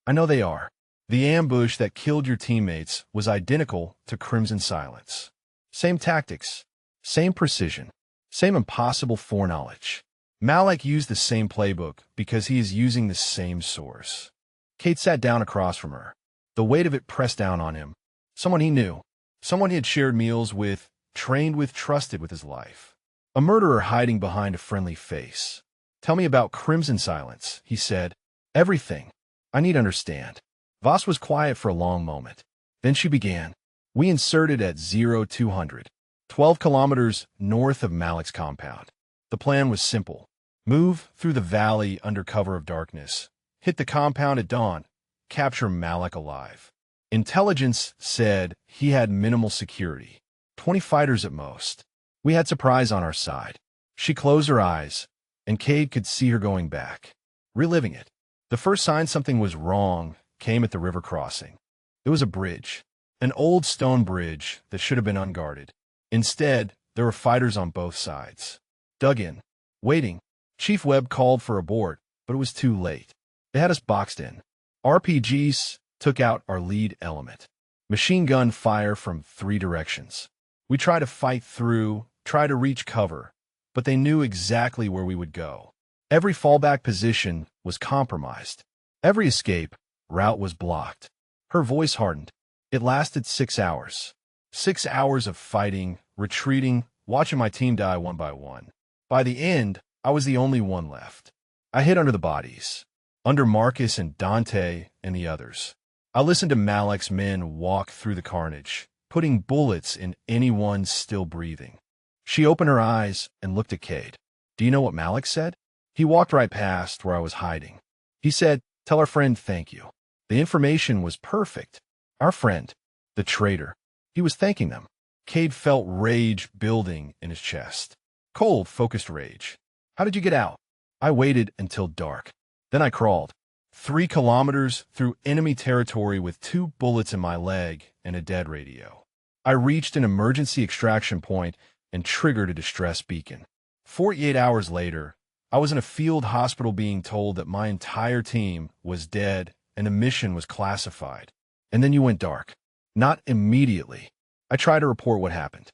I know they are. The ambush that killed your teammates was identical to Crimson Silence. Same tactics, same precision, same impossible foreknowledge. Malik used the same playbook because he is using the same source." Kate sat down across from her. The weight of it pressed down on him. Someone he knew. Someone he had shared meals with, trained with, trusted with his life. A murderer hiding behind a friendly face. "Tell me about Crimson Silence," he said. "Everything. I need to understand." Voss was quiet for a long moment. Then she began. "We inserted at 0200, 12 kilometers north of Malik's compound. The plan was simple. Move through the valley under cover of darkness. Hit the compound at dawn. Capture Malik alive. Intelligence said he had minimal security. 20 fighters at most. We had surprise on our side." She closed her eyes, and Cade could see her going back, reliving it. The first sign something was wrong came at the river crossing. It was a bridge, an old stone bridge that should have been unguarded. Instead, there were fighters on both sides. Dug in, waiting. Chief Webb called for a board, but it was too late. They had us boxed in. RPGs took out our lead element. Machine gun fire from 3 directions. We tried to fight through, try to reach cover, but they knew exactly where we would go. Every fallback position was compromised. Every escape route was blocked. Her voice hardened. It lasted 6 hours. 6 hours of fighting, retreating, watching my team die one by one. By the end, I was the only one left. I hid under the bodies, under Marcus and Dante and the others. I listened to Malik's men walk through the carnage, putting bullets in anyone still breathing. She opened her eyes and looked at Cade. "Do you know what Malik said?" He walked right past where I was hiding. He said, "Tell our friend thank you." The information was perfect. Our friend, the traitor. He was thanking them. Cade felt rage building in his chest. Cold, focused rage. "How did you get out?" "I waited until dark. Then I crawled. 3 kilometers through enemy territory with 2 bullets in my leg and a dead radio. I reached an emergency extraction point and triggered a distress beacon. 48 hours later, I was in a field hospital being told that my entire team was dead and the mission was classified. And then you went dark. Not immediately. I tried to report what happened.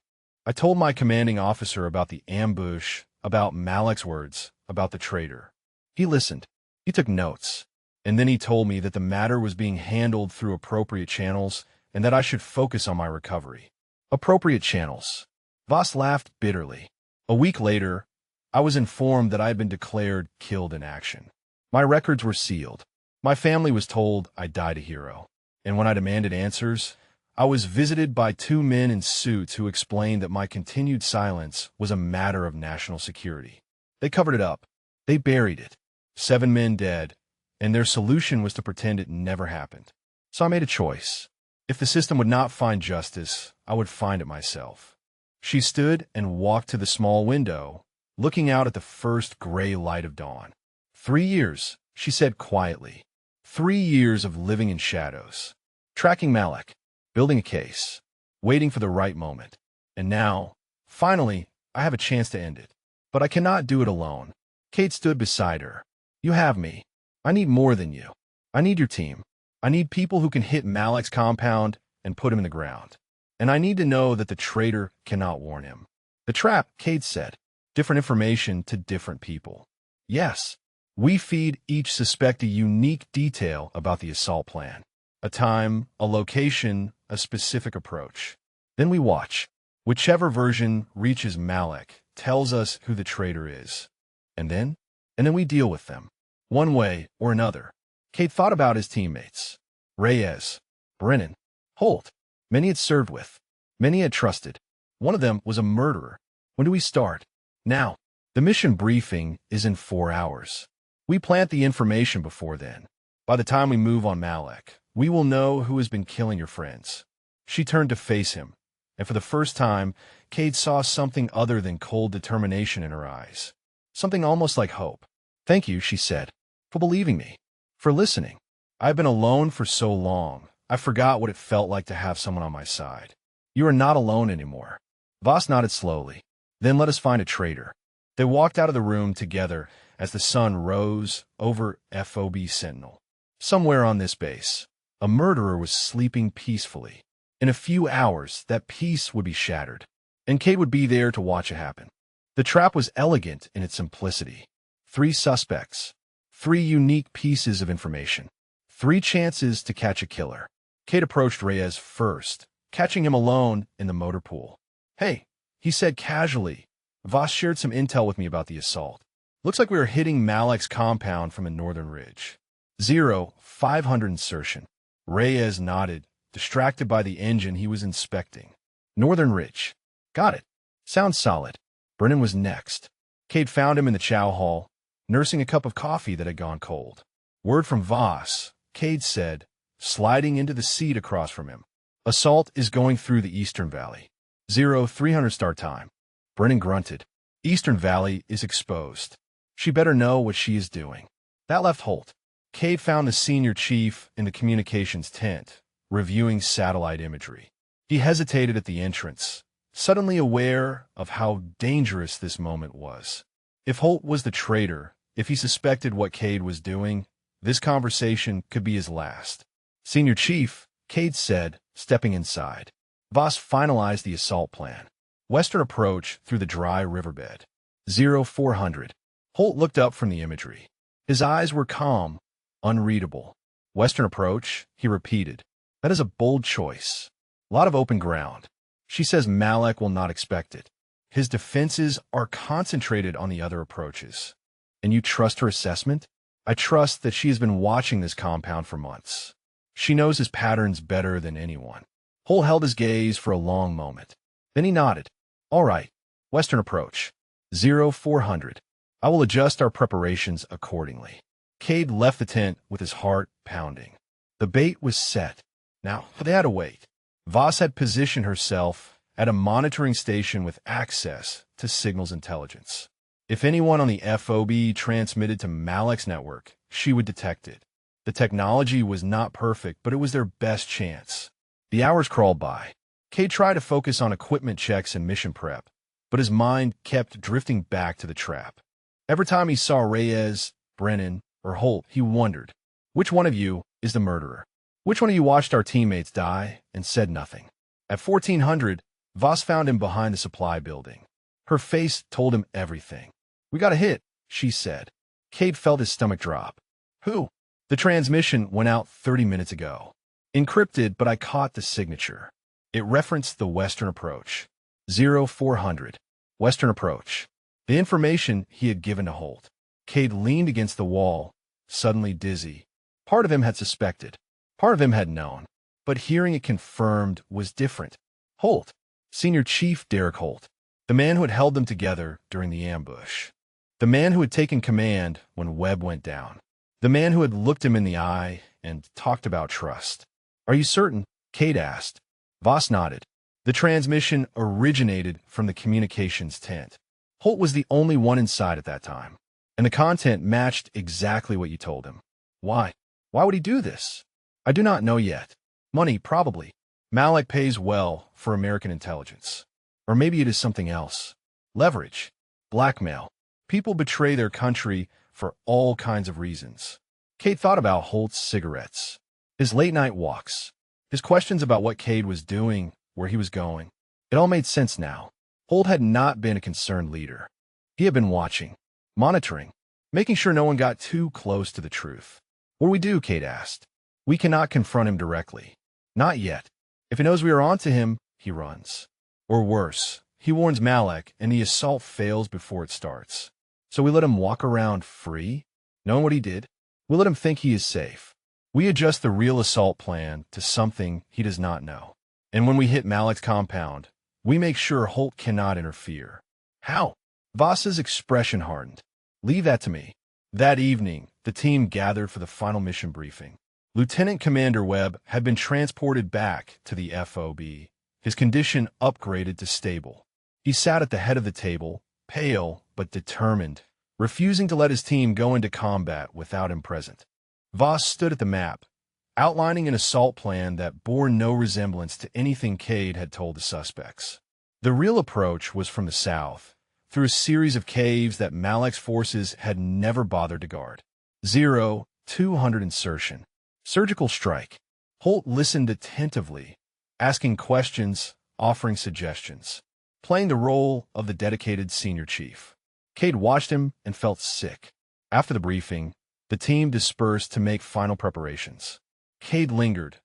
I told my commanding officer about the ambush, about Malik's words, about the traitor. He listened. He took notes. And then he told me that the matter was being handled through appropriate channels and that I should focus on my recovery. Appropriate channels. Voss laughed bitterly. A week later, I was informed that I had been declared killed in action. My records were sealed. My family was told I died a hero. And when I demanded answers, I was visited by two men in suits who explained that my continued silence was a matter of national security. They covered it up. They buried it. 7 men dead, and their solution was to pretend it never happened. So I made a choice. If the system would not find justice, I would find it myself. She stood and walked to the small window, looking out at the first gray light of dawn. 3 years, she said quietly. 3 years of living in shadows. Tracking Malak, building a case, waiting for the right moment. And now, finally, I have a chance to end it. But I cannot do it alone. Kate stood beside her. You have me. I need more than you. I need your team. I need people who can hit Malak's compound and put him in the ground. And I need to know that the traitor cannot warn him. The trap, Kate said. Different information to different people. Yes, we feed each suspect a unique detail about the assault plan. A time, a location, a specific approach. Then we watch. Whichever version reaches Malak tells us who the traitor is. And then we deal with them. One way or another. Kate thought about his teammates. Reyes, Brennan, Holt. Many had served with. Many had trusted. One of them was a murderer. When do we start? Now. The mission briefing is in 4 hours. We plant the information before then. By the time we move on Malak, we will know who has been killing your friends. She turned to face him, and for the first time, Kate saw something other than cold determination in her eyes. Something almost like hope. Thank you, she said, for believing me, for listening. I've been alone for so long, I forgot what it felt like to have someone on my side. You are not alone anymore. Voss nodded slowly. Then let us find a traitor. They walked out of the room together as the sun rose over FOB Sentinel. Somewhere on this base, a murderer was sleeping peacefully. In a few hours, that peace would be shattered, and Kate would be there to watch it happen. The trap was elegant in its simplicity. 3 suspects, 3 unique pieces of information, 3 chances to catch a killer. Kate approached Reyes first, catching him alone in the motor pool. Hey, he said casually. Voss shared some intel with me about the assault. Looks like we are hitting Malak's compound from a northern ridge. 0500 insertion. Reyes nodded, distracted by the engine he was inspecting. Northern ridge. Got it. Sounds solid. Brennan was next. Kate found him in the chow hall, nursing a cup of coffee that had gone cold. Word from Voss, Kate said, sliding into the seat across from him. Assault is going through the Eastern Valley. 0300 start time. Brennan grunted. Eastern Valley is exposed. She better know what she is doing. That left Holt. Kate found the senior chief in the communications tent, reviewing satellite imagery. He hesitated at the entrance, suddenly aware of how dangerous this moment was. If Holt was the traitor, if he suspected what Cade was doing, this conversation could be his last. Senior Chief, Cade said, stepping inside. Voss finalized the assault plan. Western approach through the dry riverbed. 0400. Holt looked up from the imagery. His eyes were calm, unreadable. Western approach, he repeated. That is a bold choice. A lot of open ground. She says Malak will not expect it. His defenses are concentrated on the other approaches. And you trust her assessment? I trust that she has been watching this compound for months. She knows his patterns better than anyone. Holt held his gaze for a long moment. Then he nodded. All right. Western approach. 0400. I will adjust our preparations accordingly. Cade left the tent with his heart pounding. The bait was set. Now, they had to wait. Voss had positioned herself at a monitoring station with access to signals intelligence. If anyone on the FOB transmitted to Malak's network, she would detect it. The technology was not perfect, but it was their best chance. The hours crawled by. Cade tried to focus on equipment checks and mission prep, but his mind kept drifting back to the trap. Every time he saw Reyes, Brennan, or Holt, he wondered, which one of you is the murderer? Which one of you watched our teammates die and said nothing? At 1400, Voss found him behind the supply building. Her face told him everything. We got a hit, she said. Cade felt his stomach drop. Who? The transmission went out 30 minutes ago. Encrypted, but I caught the signature. It referenced the Western approach. 0400. Western approach. The information he had given to Holt. Cade leaned against the wall, suddenly dizzy. Part of him had suspected. Part of him had known. But hearing it confirmed was different. Holt. Senior Chief Derek Holt. The man who had held them together during the ambush. The man who had taken command when Webb went down. The man who had looked him in the eye and talked about trust. Are you certain? Cade asked. Voss nodded. The transmission originated from the communications tent. Holt was the only one inside at that time. And the content matched exactly what you told him. Why? Why would he do this? I do not know yet. Money, probably. Malak pays well for American intelligence. Or maybe it is something else. Leverage. Blackmail. People betray their country for all kinds of reasons. Cade thought about Holt's cigarettes, his late-night walks, his questions about what Cade was doing, where he was going. It all made sense now. Holt had not been a concerned leader. He had been watching, monitoring, making sure no one got too close to the truth. What do we do? Cade asked. We cannot confront him directly. Not yet. If he knows we are onto him, he runs. Or worse, he warns Malak and the assault fails before it starts. So we let him walk around free, knowing what he did. We let him think he is safe. We adjust the real assault plan to something he does not know. And when we hit Malak's compound, we make sure Holt cannot interfere. How? Voss's expression hardened. Leave that to me. That evening, the team gathered for the final mission briefing. Lieutenant Commander Webb had been transported back to the FOB, his condition upgraded to stable. He sat at the head of the table, pale but determined, refusing to let his team go into combat without him present. Voss stood at the map, outlining an assault plan that bore no resemblance to anything Cade had told the suspects. The real approach was from the south, through a series of caves that Malak's forces had never bothered to guard. 200 insertion. Surgical strike. Holt listened attentively, asking questions, offering suggestions, playing the role of the dedicated senior chief. Cade watched him and felt sick. After the briefing, the team dispersed to make final preparations. Cade lingered,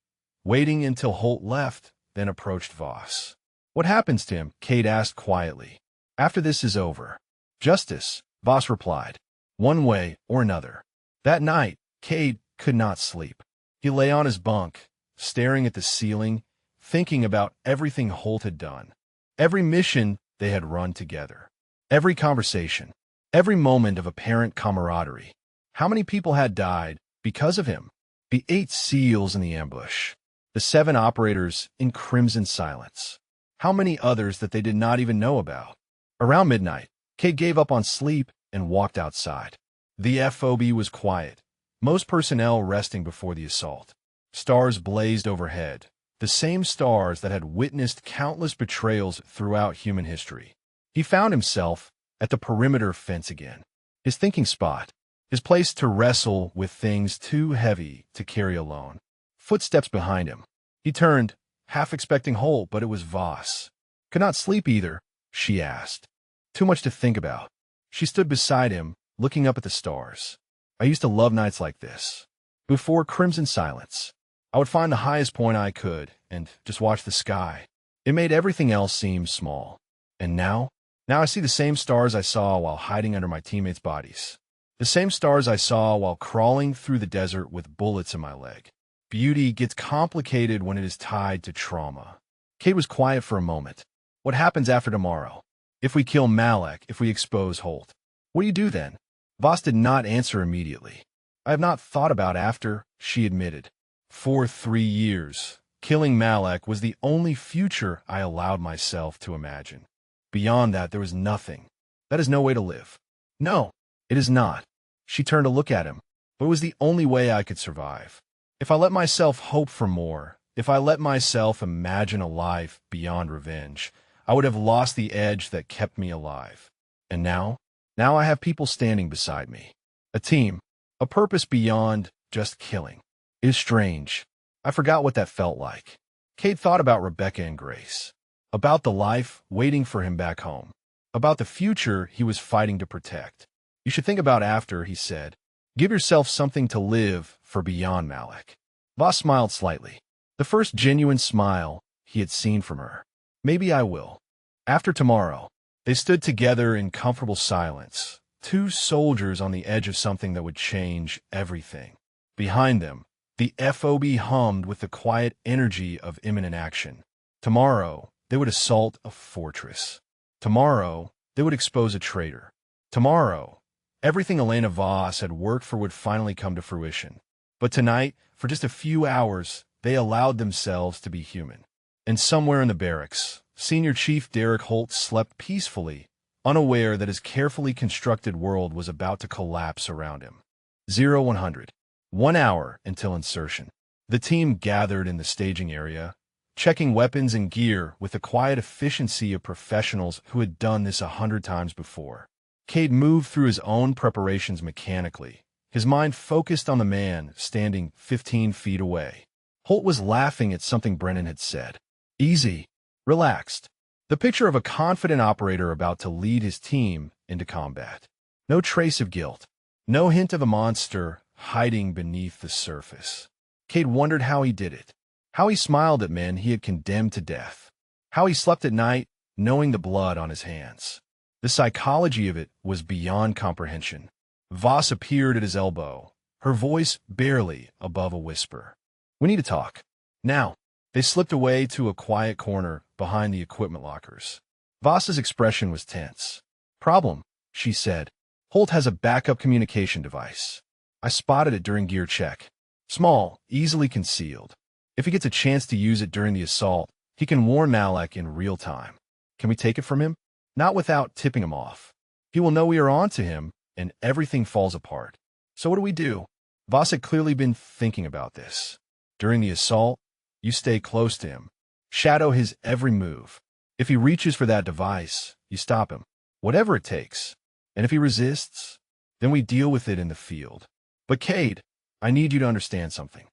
waiting until Holt left, then approached Voss. What happens to him? Cade asked quietly. After this is over. Justice, Voss replied. One way or another. That night, Cade could not sleep. He lay on his bunk, staring at the ceiling, thinking about everything Holt had done. Every mission they had run together. Every conversation. Every moment of apparent camaraderie. How many people had died because of him? The 8 SEALs in the ambush. The 7 operators in crimson silence. How many others that they did not even know about? Around midnight, Cade gave up on sleep and walked outside. The FOB was quiet, most personnel resting before the assault. Stars blazed overhead, the same stars that had witnessed countless betrayals throughout human history. He found himself at the perimeter fence again, his thinking spot, his place to wrestle with things too heavy to carry alone. Footsteps behind him. He turned, half expecting Holt, but it was Voss. Could not sleep either, she asked. Too much to think about. She stood beside him, looking up at the stars. I used to love nights like this. Before crimson silence, I would find the highest point I could and just watch the sky. It made everything else seem small. And now I see the same stars I saw while hiding under my teammates' bodies. The same stars I saw while crawling through the desert with bullets in my leg. Beauty gets complicated when it is tied to trauma. Cade was quiet for a moment. What happens after tomorrow? If we kill Malak, if we expose Holt, what do you do then? Voss did not answer immediately. I have not thought about after, she admitted. For 3 years, killing Malak was the only future I allowed myself to imagine. Beyond that, there was nothing. That is no way to live. No, it is not. She turned to look at him, but it was the only way I could survive. If I let myself hope for more, if I let myself imagine a life beyond revenge, I would have lost the edge that kept me alive. And now I have people standing beside me. A team, a purpose beyond just killing. It is strange. I forgot what that felt like. Cade thought about Rebecca and Grace, about the life waiting for him back home, about the future he was fighting to protect. You should think about after, he said. Give yourself something to live for beyond Malak. Voss smiled slightly. The first genuine smile he had seen from her. Maybe I will. After tomorrow, they stood together in comfortable silence, two soldiers on the edge of something that would change everything. Behind them, the FOB hummed with the quiet energy of imminent action. Tomorrow, they would assault a fortress. Tomorrow, they would expose a traitor. Tomorrow, everything Elena Voss had worked for would finally come to fruition. But tonight, for just a few hours, they allowed themselves to be human. And somewhere in the barracks, Senior Chief Derek Holt slept peacefully, unaware that his carefully constructed world was about to collapse around him. 0100. 1 hour until insertion. The team gathered in the staging area, checking weapons and gear with the quiet efficiency of professionals who had done this 100 times before. Cade moved through his own preparations mechanically, his mind focused on the man standing 15 feet away. Holt was laughing at something Brennan had said. Easy. Relaxed. The picture of a confident operator about to lead his team into combat. No trace of guilt. No hint of a monster hiding beneath the surface. Cade wondered how he did it. How he smiled at men he had condemned to death. How he slept at night, knowing the blood on his hands. The psychology of it was beyond comprehension. Voss appeared at his elbow, her voice barely above a whisper. We need to talk. Now. They slipped away to a quiet corner behind the equipment lockers. Voss's expression was tense. Problem, she said. Holt has a backup communication device. I spotted it during gear check. Small, easily concealed. If he gets a chance to use it during the assault, he can warn Malak in real time. Can we take it from him? Not without tipping him off. He will know we are on to him, and everything falls apart. So what do we do? Voss had clearly been thinking about this. During the assault, you stay close to him. Shadow his every move. If he reaches for that device, you stop him. Whatever it takes. And if he resists, then we deal with it in the field. But Cade, I need you to understand something.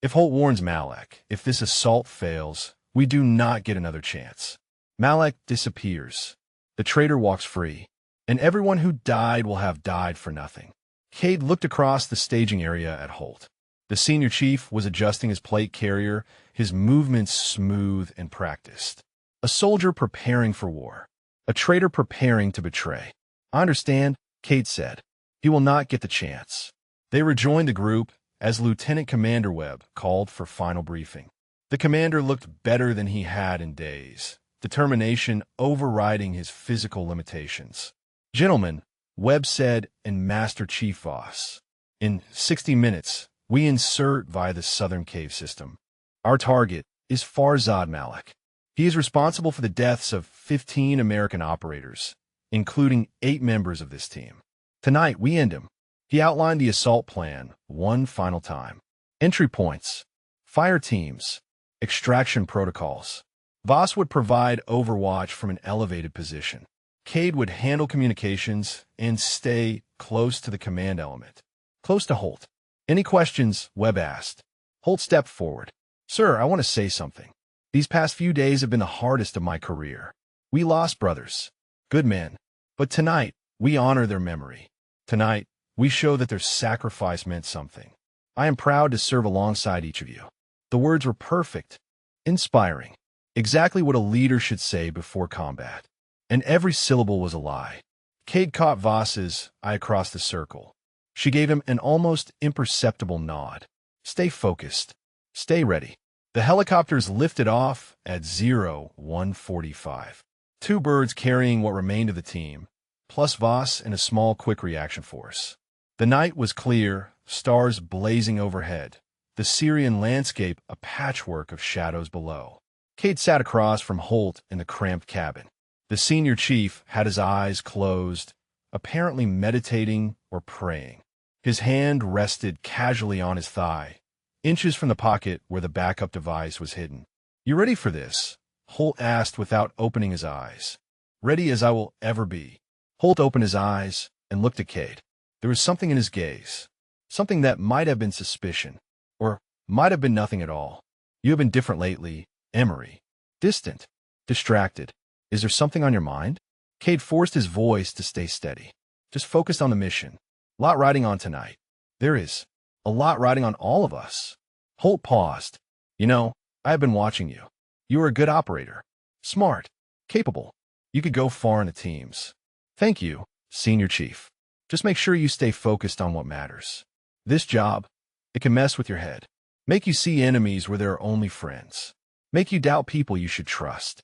If Holt warns Malak, if this assault fails, we do not get another chance. Malak disappears. The traitor walks free. And everyone who died will have died for nothing. Cade looked across the staging area at Holt. The senior chief was adjusting his plate carrier, his movements smooth and practiced. A soldier preparing for war. A traitor preparing to betray. I understand, Cade said. He will not get the chance. They rejoined the group as Lieutenant Commander Webb called for final briefing. The commander looked better than he had in days, determination overriding his physical limitations. Gentlemen, Webb said, and Master Chief Voss. In 60 minutes, we insert via the southern cave system. Our target is Farzad Malak. He is responsible for the deaths of 15 American operators, including 8 members of this team. Tonight, we end him. He outlined the assault plan one final time. Entry points, fire teams, extraction protocols. Voss would provide overwatch from an elevated position. Cade would handle communications and stay close to the command element. Close to Holt. Any questions? Webb asked. Holt stepped forward. Sir, I want to say something. These past few days have been the hardest of my career. We lost brothers. Good men. But tonight, we honor their memory. Tonight, we show that their sacrifice meant something. I am proud to serve alongside each of you. The words were perfect, inspiring, exactly what a leader should say before combat. And every syllable was a lie. Cade caught Voss's eye across the circle. She gave him an almost imperceptible nod. Stay focused. Stay ready. The helicopters lifted off at 0145. 2 birds carrying what remained of the team, plus Voss and a small quick reaction force. The night was clear, stars blazing overhead, the Syrian landscape a patchwork of shadows below. Cade sat across from Holt in the cramped cabin. The senior chief had his eyes closed, apparently meditating or praying. His hand rested casually on his thigh, inches from the pocket where the backup device was hidden. You ready for this? Holt asked without opening his eyes. Ready as I will ever be. Holt opened his eyes and looked at Cade. There was something in his gaze, something that might have been suspicion, or might have been nothing at all. You have been different lately, Emery. Distant, distracted. Is there something on your mind? Cade forced his voice to stay steady. Just focused on the mission. A lot riding on tonight. There is. A lot riding on all of us. Holt paused. You know, I have been watching you. You are a good operator. Smart. Capable. You could go far in the teams. Thank you, Senior Chief. Just make sure you stay focused on what matters. This job, it can mess with your head. Make you see enemies where there are only friends. Make you doubt people you should trust.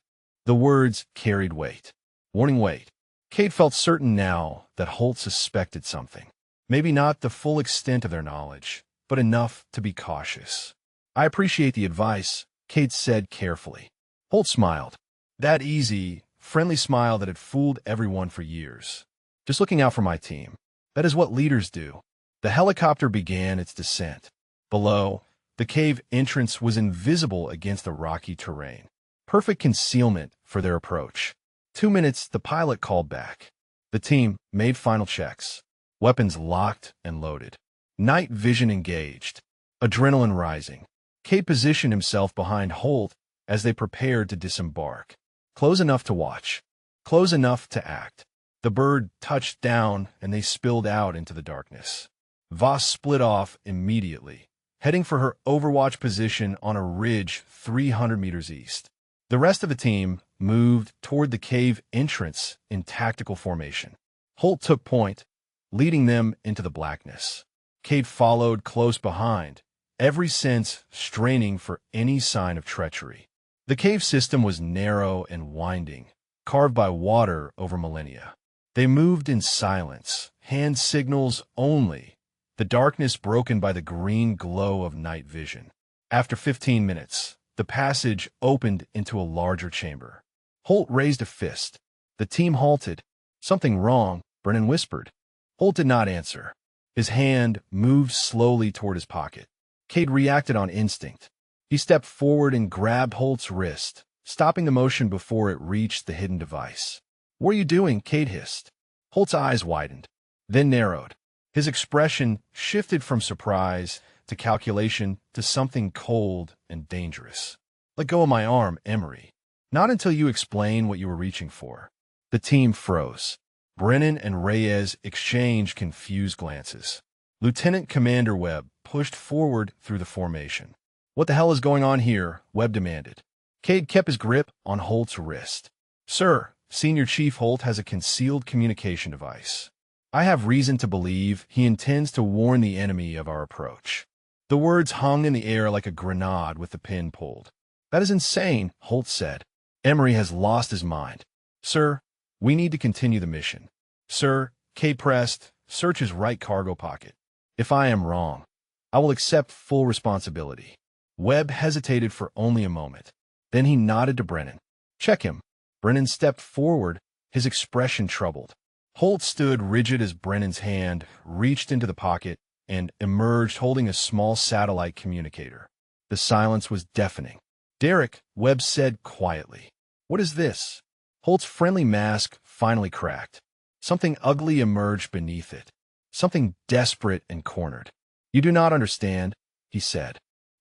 The words carried weight. Warning, wait. Cade felt certain now that Holt suspected something. Maybe not the full extent of their knowledge, but enough to be cautious. I appreciate the advice, Cade said carefully. Holt smiled. That easy, friendly smile that had fooled everyone for years. Just looking out for my team. That is what leaders do. The helicopter began its descent. Below, the cave entrance was invisible against the rocky terrain. Perfect concealment for their approach. 2 minutes, the pilot called back. The team made final checks. Weapons locked and loaded. Night vision engaged. Adrenaline rising. Cade positioned himself behind Holt as they prepared to disembark. Close enough to watch. Close enough to act. The bird touched down and they spilled out into the darkness. Voss split off immediately, heading for her overwatch position on a ridge 300 meters east. The rest of the team moved toward the cave entrance in tactical formation. Holt took point, leading them into the blackness. Cade followed close behind, every sense straining for any sign of treachery. The cave system was narrow and winding, carved by water over millennia. They moved in silence, hand signals only, the darkness broken by the green glow of night vision. After 15 minutes, the passage opened into a larger chamber. Holt raised a fist. The team halted. Something wrong, Brennan whispered. Holt did not answer. His hand moved slowly toward his pocket. Cade reacted on instinct. He stepped forward and grabbed Holt's wrist, stopping the motion before it reached the hidden device. What are you doing? Cade hissed. Holt's eyes widened, then narrowed. His expression shifted from surprise to calculation to something cold and dangerous. Let go of my arm, Emery. Not until you explain what you were reaching for. The team froze. Brennan and Reyes exchanged confused glances. Lieutenant Commander Webb pushed forward through the formation. What the hell is going on here? Webb demanded. Cade kept his grip on Holt's wrist. Sir, Senior Chief Holt has a concealed communication device. I have reason to believe he intends to warn the enemy of our approach. The words hung in the air like a grenade with the pin pulled. That is insane, Holt said. Emery has lost his mind. Sir, we need to continue the mission. Sir, Cade pressed, search his right cargo pocket. If I am wrong, I will accept full responsibility. Webb hesitated for only a moment. Then he nodded to Brennan. Check him. Brennan stepped forward, his expression troubled. Holt stood rigid as Brennan's hand reached into the pocket and emerged holding a small satellite communicator. The silence was deafening. Derek, Webb said quietly. What is this? Holt's friendly mask finally cracked. Something ugly emerged beneath it. Something desperate and cornered. You do not understand, he said.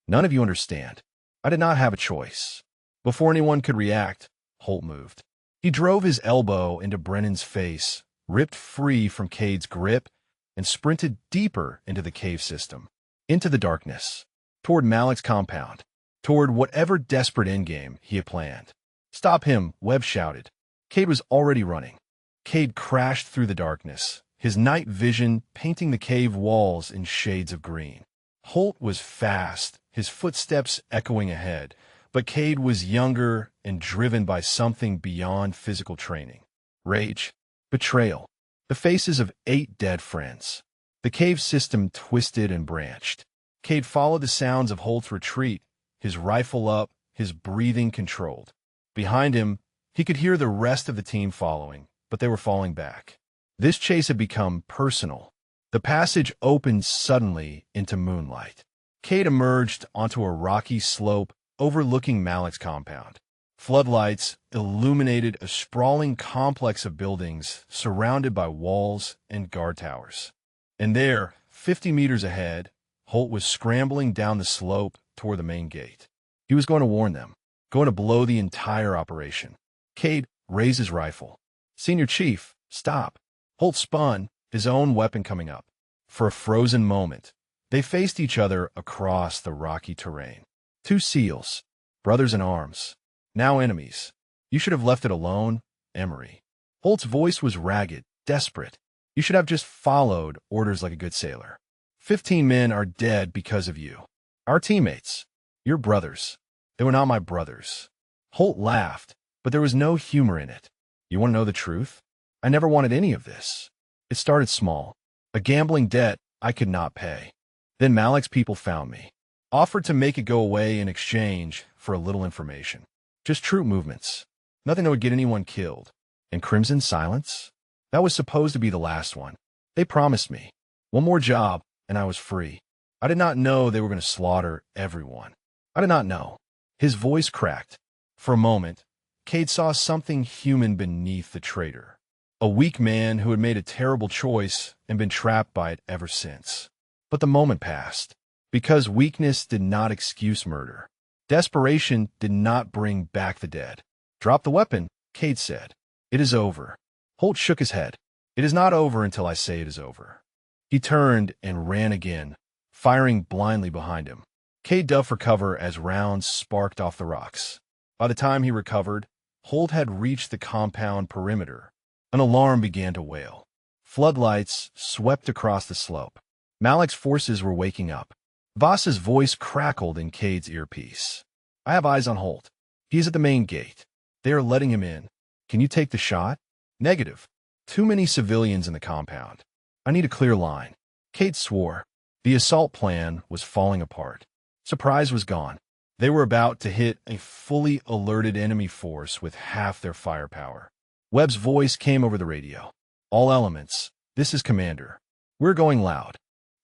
None of you understand. I did not have a choice. Before anyone could react, Holt moved. He drove his elbow into Brennan's face, ripped free from Cade's grip, and sprinted deeper into the cave system, into the darkness, toward Malik's compound, toward whatever desperate endgame he had planned. Stop him, Webb shouted. Cade was already running. Cade crashed through the darkness, his night vision painting the cave walls in shades of green. Holt was fast, his footsteps echoing ahead, but Cade was younger and driven by something beyond physical training. Rage, betrayal, the faces of 8 dead friends. The cave system twisted and branched. Cade followed the sounds of Holt's retreat, his rifle up, his breathing controlled. Behind him, he could hear the rest of the team following, but they were falling back. This chase had become personal. The passage opened suddenly into moonlight. Cade emerged onto a rocky slope overlooking Malik's compound. Floodlights illuminated a sprawling complex of buildings surrounded by walls and guard towers. And there, 50 meters ahead, Holt was scrambling down the slope toward the main gate. He was going to warn them, going to blow the entire operation. Cade raised his rifle. Senior Chief, stop. Holt spun, his own weapon coming up. For a frozen moment, they faced each other across the rocky terrain. 2 SEALs, brothers in arms, Now enemies. You should have left it alone, Emery. Holt's voice was ragged, desperate. You should have just followed orders like a good sailor. 15 men are dead because of you. Our teammates. Your brothers. They were not my brothers. Holt laughed, but there was no humor in it. You want to know the truth? I never wanted any of this. It started small. A gambling debt I could not pay. Then Malik's people found me. Offered to make it go away in exchange for a little information. Just troop movements. Nothing that would get anyone killed. And Crimson Silence? That was supposed to be the last one. They promised me. One more job, and I was free. I did not know they were going to slaughter everyone. I did not know. His voice cracked. For a moment, Cade saw something human beneath the traitor. A weak man who had made a terrible choice and been trapped by it ever since. But the moment passed. Because weakness did not excuse murder. Desperation did not bring back the dead. Drop the weapon, Cade said. It is over. Holt shook his head. It is not over until I say it is over. He turned and ran again, firing blindly behind him. Cade dove for cover as rounds sparked off the rocks. By the time he recovered, Holt had reached the compound perimeter. An alarm began to wail. Floodlights swept across the slope. Malik's forces were waking up. Voss's voice crackled in Cade's earpiece. I have eyes on Holt. He is at the main gate. They are letting him in. Can you take the shot? Negative. Too many civilians in the compound. I need a clear line. Cade swore. The assault plan was falling apart. Surprise was gone. They were about to hit a fully alerted enemy force with half their firepower. Webb's voice came over the radio. All elements. This is Commander. We're going loud.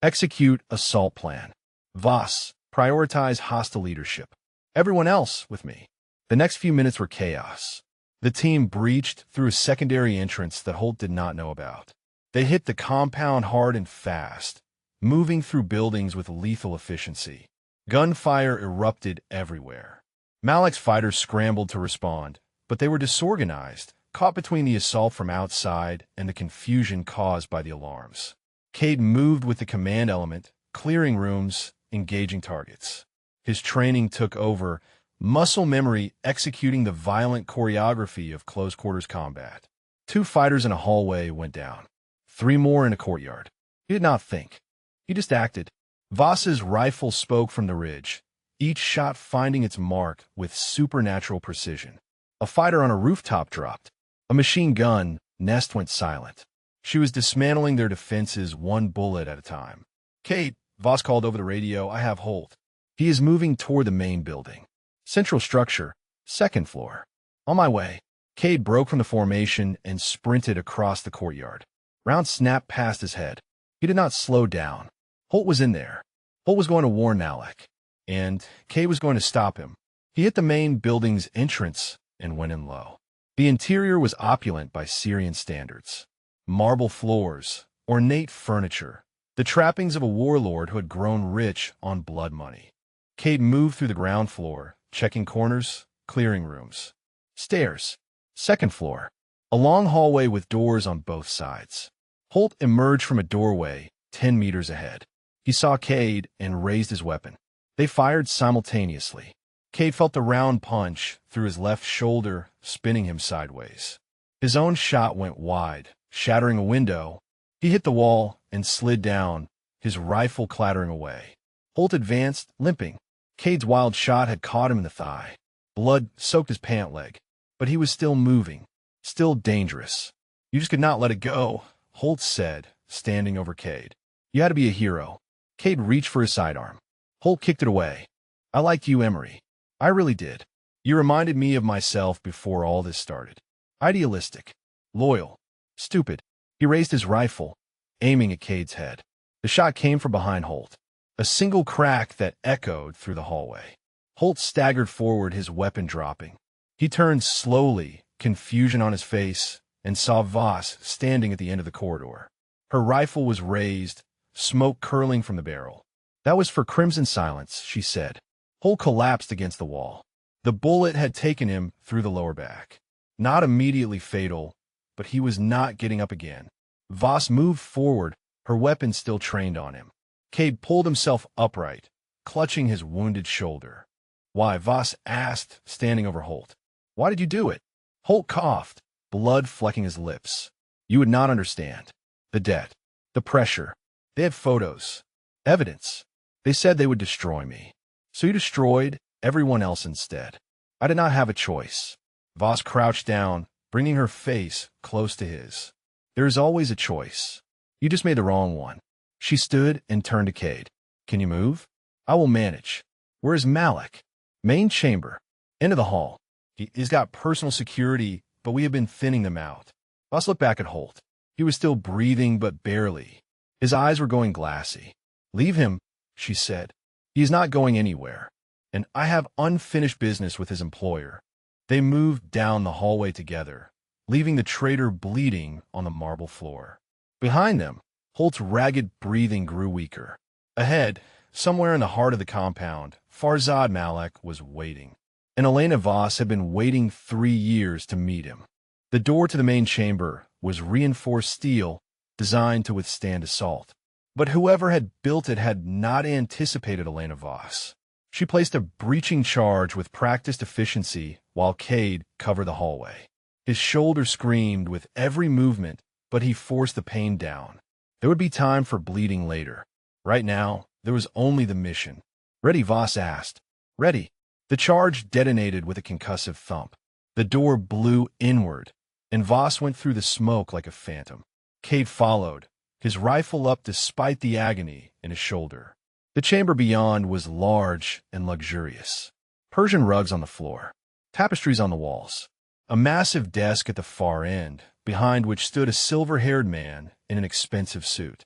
Execute assault plan. Voss, prioritize hostile leadership. Everyone else with me. The next few minutes were chaos. The team breached through a secondary entrance that Holt did not know about. They hit the compound hard and fast, moving through buildings with lethal efficiency. Gunfire erupted everywhere. Malik's fighters scrambled to respond, but they were disorganized, caught between the assault from outside and the confusion caused by the alarms. Cade moved with the command element, clearing rooms, engaging targets. His training took over, muscle memory executing the violent choreography of close-quarters combat. 2 fighters in a hallway went down. 3 more in a courtyard. He did not think. He just acted. Voss's rifle spoke from the ridge, each shot finding its mark with supernatural precision. A fighter on a rooftop dropped. A machine gun nest went silent. She was dismantling their defenses 1 bullet at a time. Cade, Voss called over the radio, I have Holt. He is moving toward the main building. Central structure, 2nd floor. On my way. Cade broke from the formation and sprinted across the courtyard. Round snapped past his head. He did not slow down. Holt was in there. Holt was going to warn Malik, and Cade was going to stop him. He hit the main building's entrance and went in low. The interior was opulent by Syrian standards. Marble floors, ornate furniture, the trappings of a warlord who had grown rich on blood money. Cade moved through the ground floor, checking corners, clearing rooms. Stairs, 2nd floor. A long hallway with doors on both sides. Holt emerged from a doorway 10 meters ahead. He saw Cade and raised his weapon. They fired simultaneously. Cade felt the round punch through his left shoulder, spinning him sideways. His own shot went wide, shattering a window. He hit the wall and slid down, his rifle clattering away. Holt advanced, limping. Cade's wild shot had caught him in the thigh. Blood soaked his pant leg, but he was still moving, still dangerous. You just could not let it go, Holt said, standing over Cade. You had to be a hero. Cade reached for his sidearm. Holt kicked it away. I liked you, Emery. I really did. You reminded me of myself before all this started. Idealistic. Loyal. Stupid. He raised his rifle, aiming at Cade's head. The shot came from behind Holt. A single crack that echoed through the hallway. Holt staggered forward, his weapon dropping. He turned slowly, confusion on his face, and saw Voss standing at the end of the corridor. Her rifle was raised, smoke curling from the barrel. That was for Crimson Silence, she said. Holt collapsed against the wall. The bullet had taken him through the lower back. Not immediately fatal, but he was not getting up again. Voss moved forward, her weapon still trained on him. Cade pulled himself upright, clutching his wounded shoulder. Why? Voss asked, standing over Holt. Why did you do it? Holt coughed, blood flecking his lips. You would not understand. The debt. The pressure. They had photos. Evidence. They said they would destroy me. So you destroyed everyone else instead. I did not have a choice. Voss crouched down, bringing her face close to his. There is always a choice. You just made the wrong one. She stood and turned to Cade. Can you move? I will manage. Where is Malak? Main chamber. Into the hall. He's got personal security, but we have been thinning them out. Voss looked back at Holt. He was still breathing, but barely. His eyes were going glassy. Leave him, she said. He is not going anywhere. And I have unfinished business with his employer. They moved down the hallway together, leaving the traitor bleeding on the marble floor. Behind them, Holt's ragged breathing grew weaker. Ahead, somewhere in the heart of the compound, Farzad Malak was waiting. And Elena Voss had been waiting 3 years to meet him. The door to the main chamber was reinforced steel, designed to withstand assault. But whoever had built it had not anticipated Elena Voss. She placed a breaching charge with practiced efficiency while Cade covered the hallway. His shoulder screamed with every movement, but he forced the pain down. There would be time for bleeding later. Right now, there was only the mission. Ready? Voss asked. Ready. The charge detonated with a concussive thump. The door blew inward, and Voss went through the smoke like a phantom. Cade followed, his rifle up despite the agony in his shoulder. The chamber beyond was large and luxurious. Persian rugs on the floor, tapestries on the walls, a massive desk at the far end, behind which stood a silver-haired man in an expensive suit.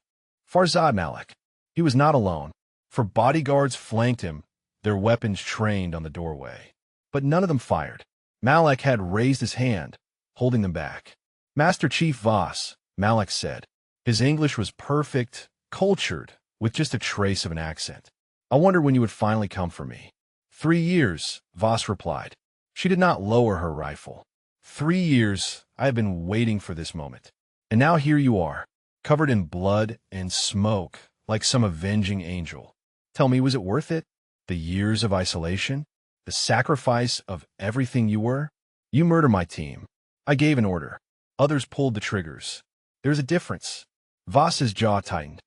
Farzad Malak. He was not alone, for bodyguards flanked him, their weapons trained on the doorway. But none of them fired. Malak had raised his hand, holding them back. Master Chief Voss, Malak said. His English was perfect, cultured, with just a trace of an accent. I wonder when you would finally come for me. 3 years, Voss replied. She did not lower her rifle. 3 years I have been waiting for this moment. And now here you are, covered in blood and smoke, like some avenging angel. Tell me, was it worth it? The years of isolation? The sacrifice of everything you were? You murdered my team. I gave an order. Others pulled the triggers. There's a difference. Voss's jaw tightened.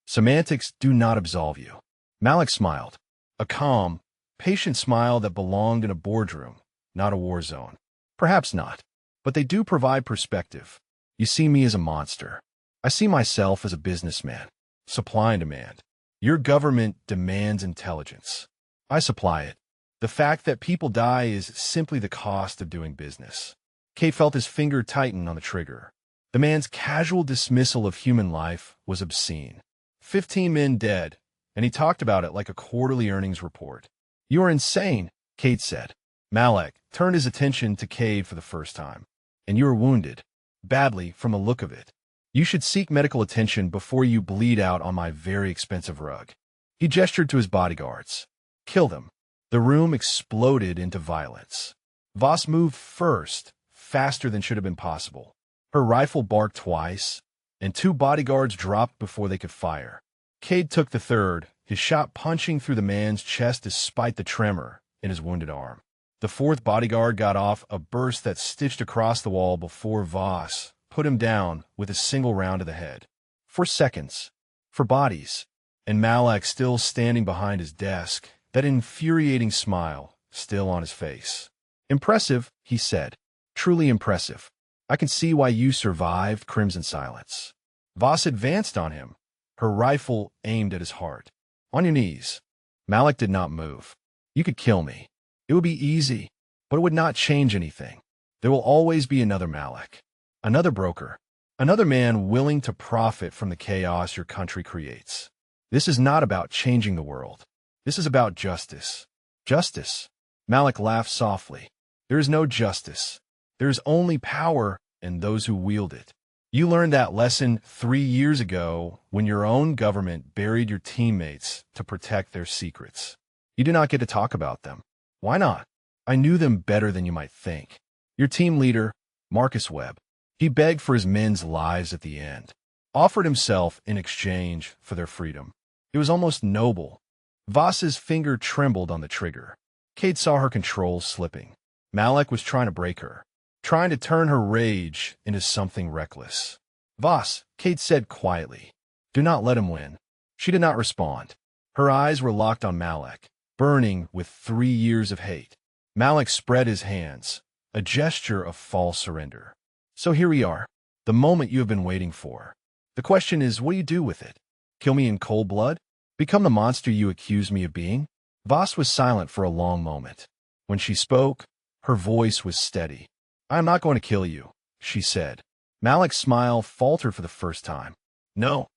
Semantics do not absolve you. Malak smiled. A calm, patient smile that belonged in a boardroom, not a war zone. Perhaps not. But they do provide perspective. You see me as a monster. I see myself as a businessman. Supply and demand. Your government demands intelligence. I supply it. The fact that people die is simply the cost of doing business. Cade felt his finger tighten on the trigger. The man's casual dismissal of human life was obscene. 15 men dead, and he talked about it like a quarterly earnings report. You are insane, Cade said. Malak turned his attention to Cade for the first time. And you are wounded. Badly, from the look of it. You should seek medical attention before you bleed out on my very expensive rug. He gestured to his bodyguards. Kill them. The room exploded into violence. Voss moved first, faster than should have been possible. Her rifle barked twice, and 2 bodyguards dropped before they could fire. Cade took the third, his shot punching through the man's chest despite the tremor in his wounded arm. The 4th bodyguard got off a burst that stitched across the wall before Voss put him down with a single round to the head. 4 seconds. For bodies. And Malak still standing behind his desk, that infuriating smile still on his face. Impressive, he said. Truly impressive. I can see why you survived Crimson Silence. Voss advanced on him, her rifle aimed at his heart. On your knees. Malak did not move. You could kill me. It would be easy, but it would not change anything. There will always be another Malak. Another broker. Another man willing to profit from the chaos your country creates. This is not about changing the world. This is about justice. Justice. Malak laughed softly. There is no justice. There is only power and those who wield it. You learned that lesson 3 years ago when your own government buried your teammates to protect their secrets. You did not get to talk about them. Why not? I knew them better than you might think. Your team leader, Marcus Webb, he begged for his men's lives at the end, offered himself in exchange for their freedom. It was almost noble. Voss's finger trembled on the trigger. Cade saw her control slipping. Malak was trying to break her, trying to turn her rage into something reckless. Voss, Cade said quietly. Do not let him win. She did not respond. Her eyes were locked on Malak, burning with 3 years of hate. Malak spread his hands, a gesture of false surrender. So here we are, the moment you have been waiting for. The question is, what do you do with it? Kill me in cold blood? Become the monster you accuse me of being? Voss was silent for a long moment. When she spoke, her voice was steady. I am not going to kill you, she said. Malak's smile faltered for the first time. No,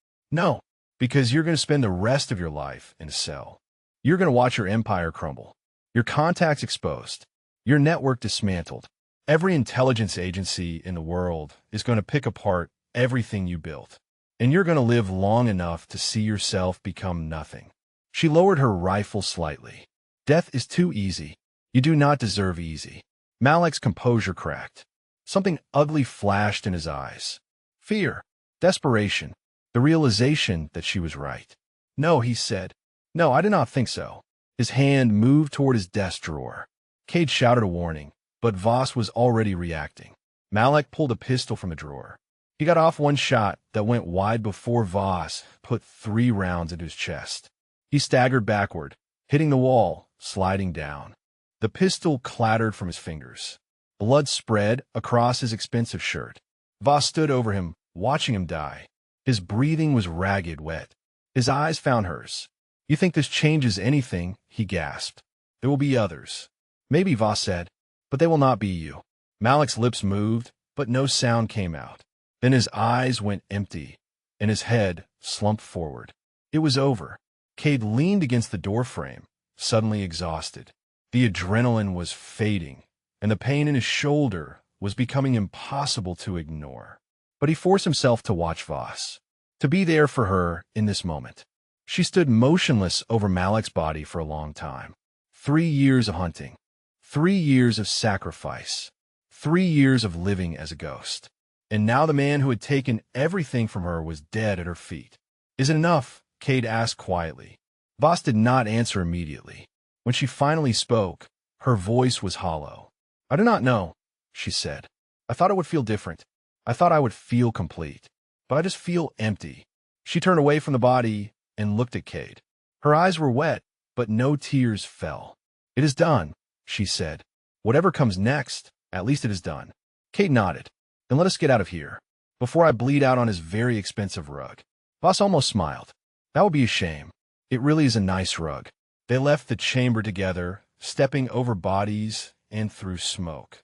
because you're going to spend the rest of your life in a cell. You're going to watch your empire crumble, your contacts exposed, your network dismantled. Every intelligence agency in the world is going to pick apart everything you built, and you're going to live long enough to see yourself become nothing. She lowered her rifle slightly. Death is too easy. You do not deserve easy. Malak's composure cracked. Something ugly flashed in his eyes. Fear, desperation, the realization that she was right. No, he said. No, I did not think so. His hand moved toward his desk drawer. Cade shouted a warning, but Voss was already reacting. Malak pulled a pistol from the drawer. He got off one shot that went wide before Voss put 3 rounds into his chest. He staggered backward, hitting the wall, sliding down. The pistol clattered from his fingers. Blood spread across his expensive shirt. Voss stood over him, watching him die. His breathing was ragged, wet. His eyes found hers. You think this changes anything? He gasped. There will be others. Maybe, Voss said, but they will not be you. Malak's lips moved, but no sound came out. Then his eyes went empty, and his head slumped forward. It was over. Cade leaned against the doorframe, suddenly exhausted. The adrenaline was fading, and the pain in his shoulder was becoming impossible to ignore. But he forced himself to watch Voss, to be there for her in this moment. She stood motionless over Malak's body for a long time. 3 years of hunting, 3 years of sacrifice, 3 years of living as a ghost. And now the man who had taken everything from her was dead at her feet. Is it enough? Cade asked quietly. Voss did not answer immediately. When she finally spoke, her voice was hollow. I do not know, she said. I thought it would feel different. I thought I would feel complete. But I just feel empty. She turned away from the body and looked at Cade. Her eyes were wet, but no tears fell. It is done, she said. Whatever comes next, at least it is done. Cade nodded. Then let us get out of here, before I bleed out on his very expensive rug. Voss almost smiled. That would be a shame. It really is a nice rug. They left the chamber together, stepping over bodies and through smoke.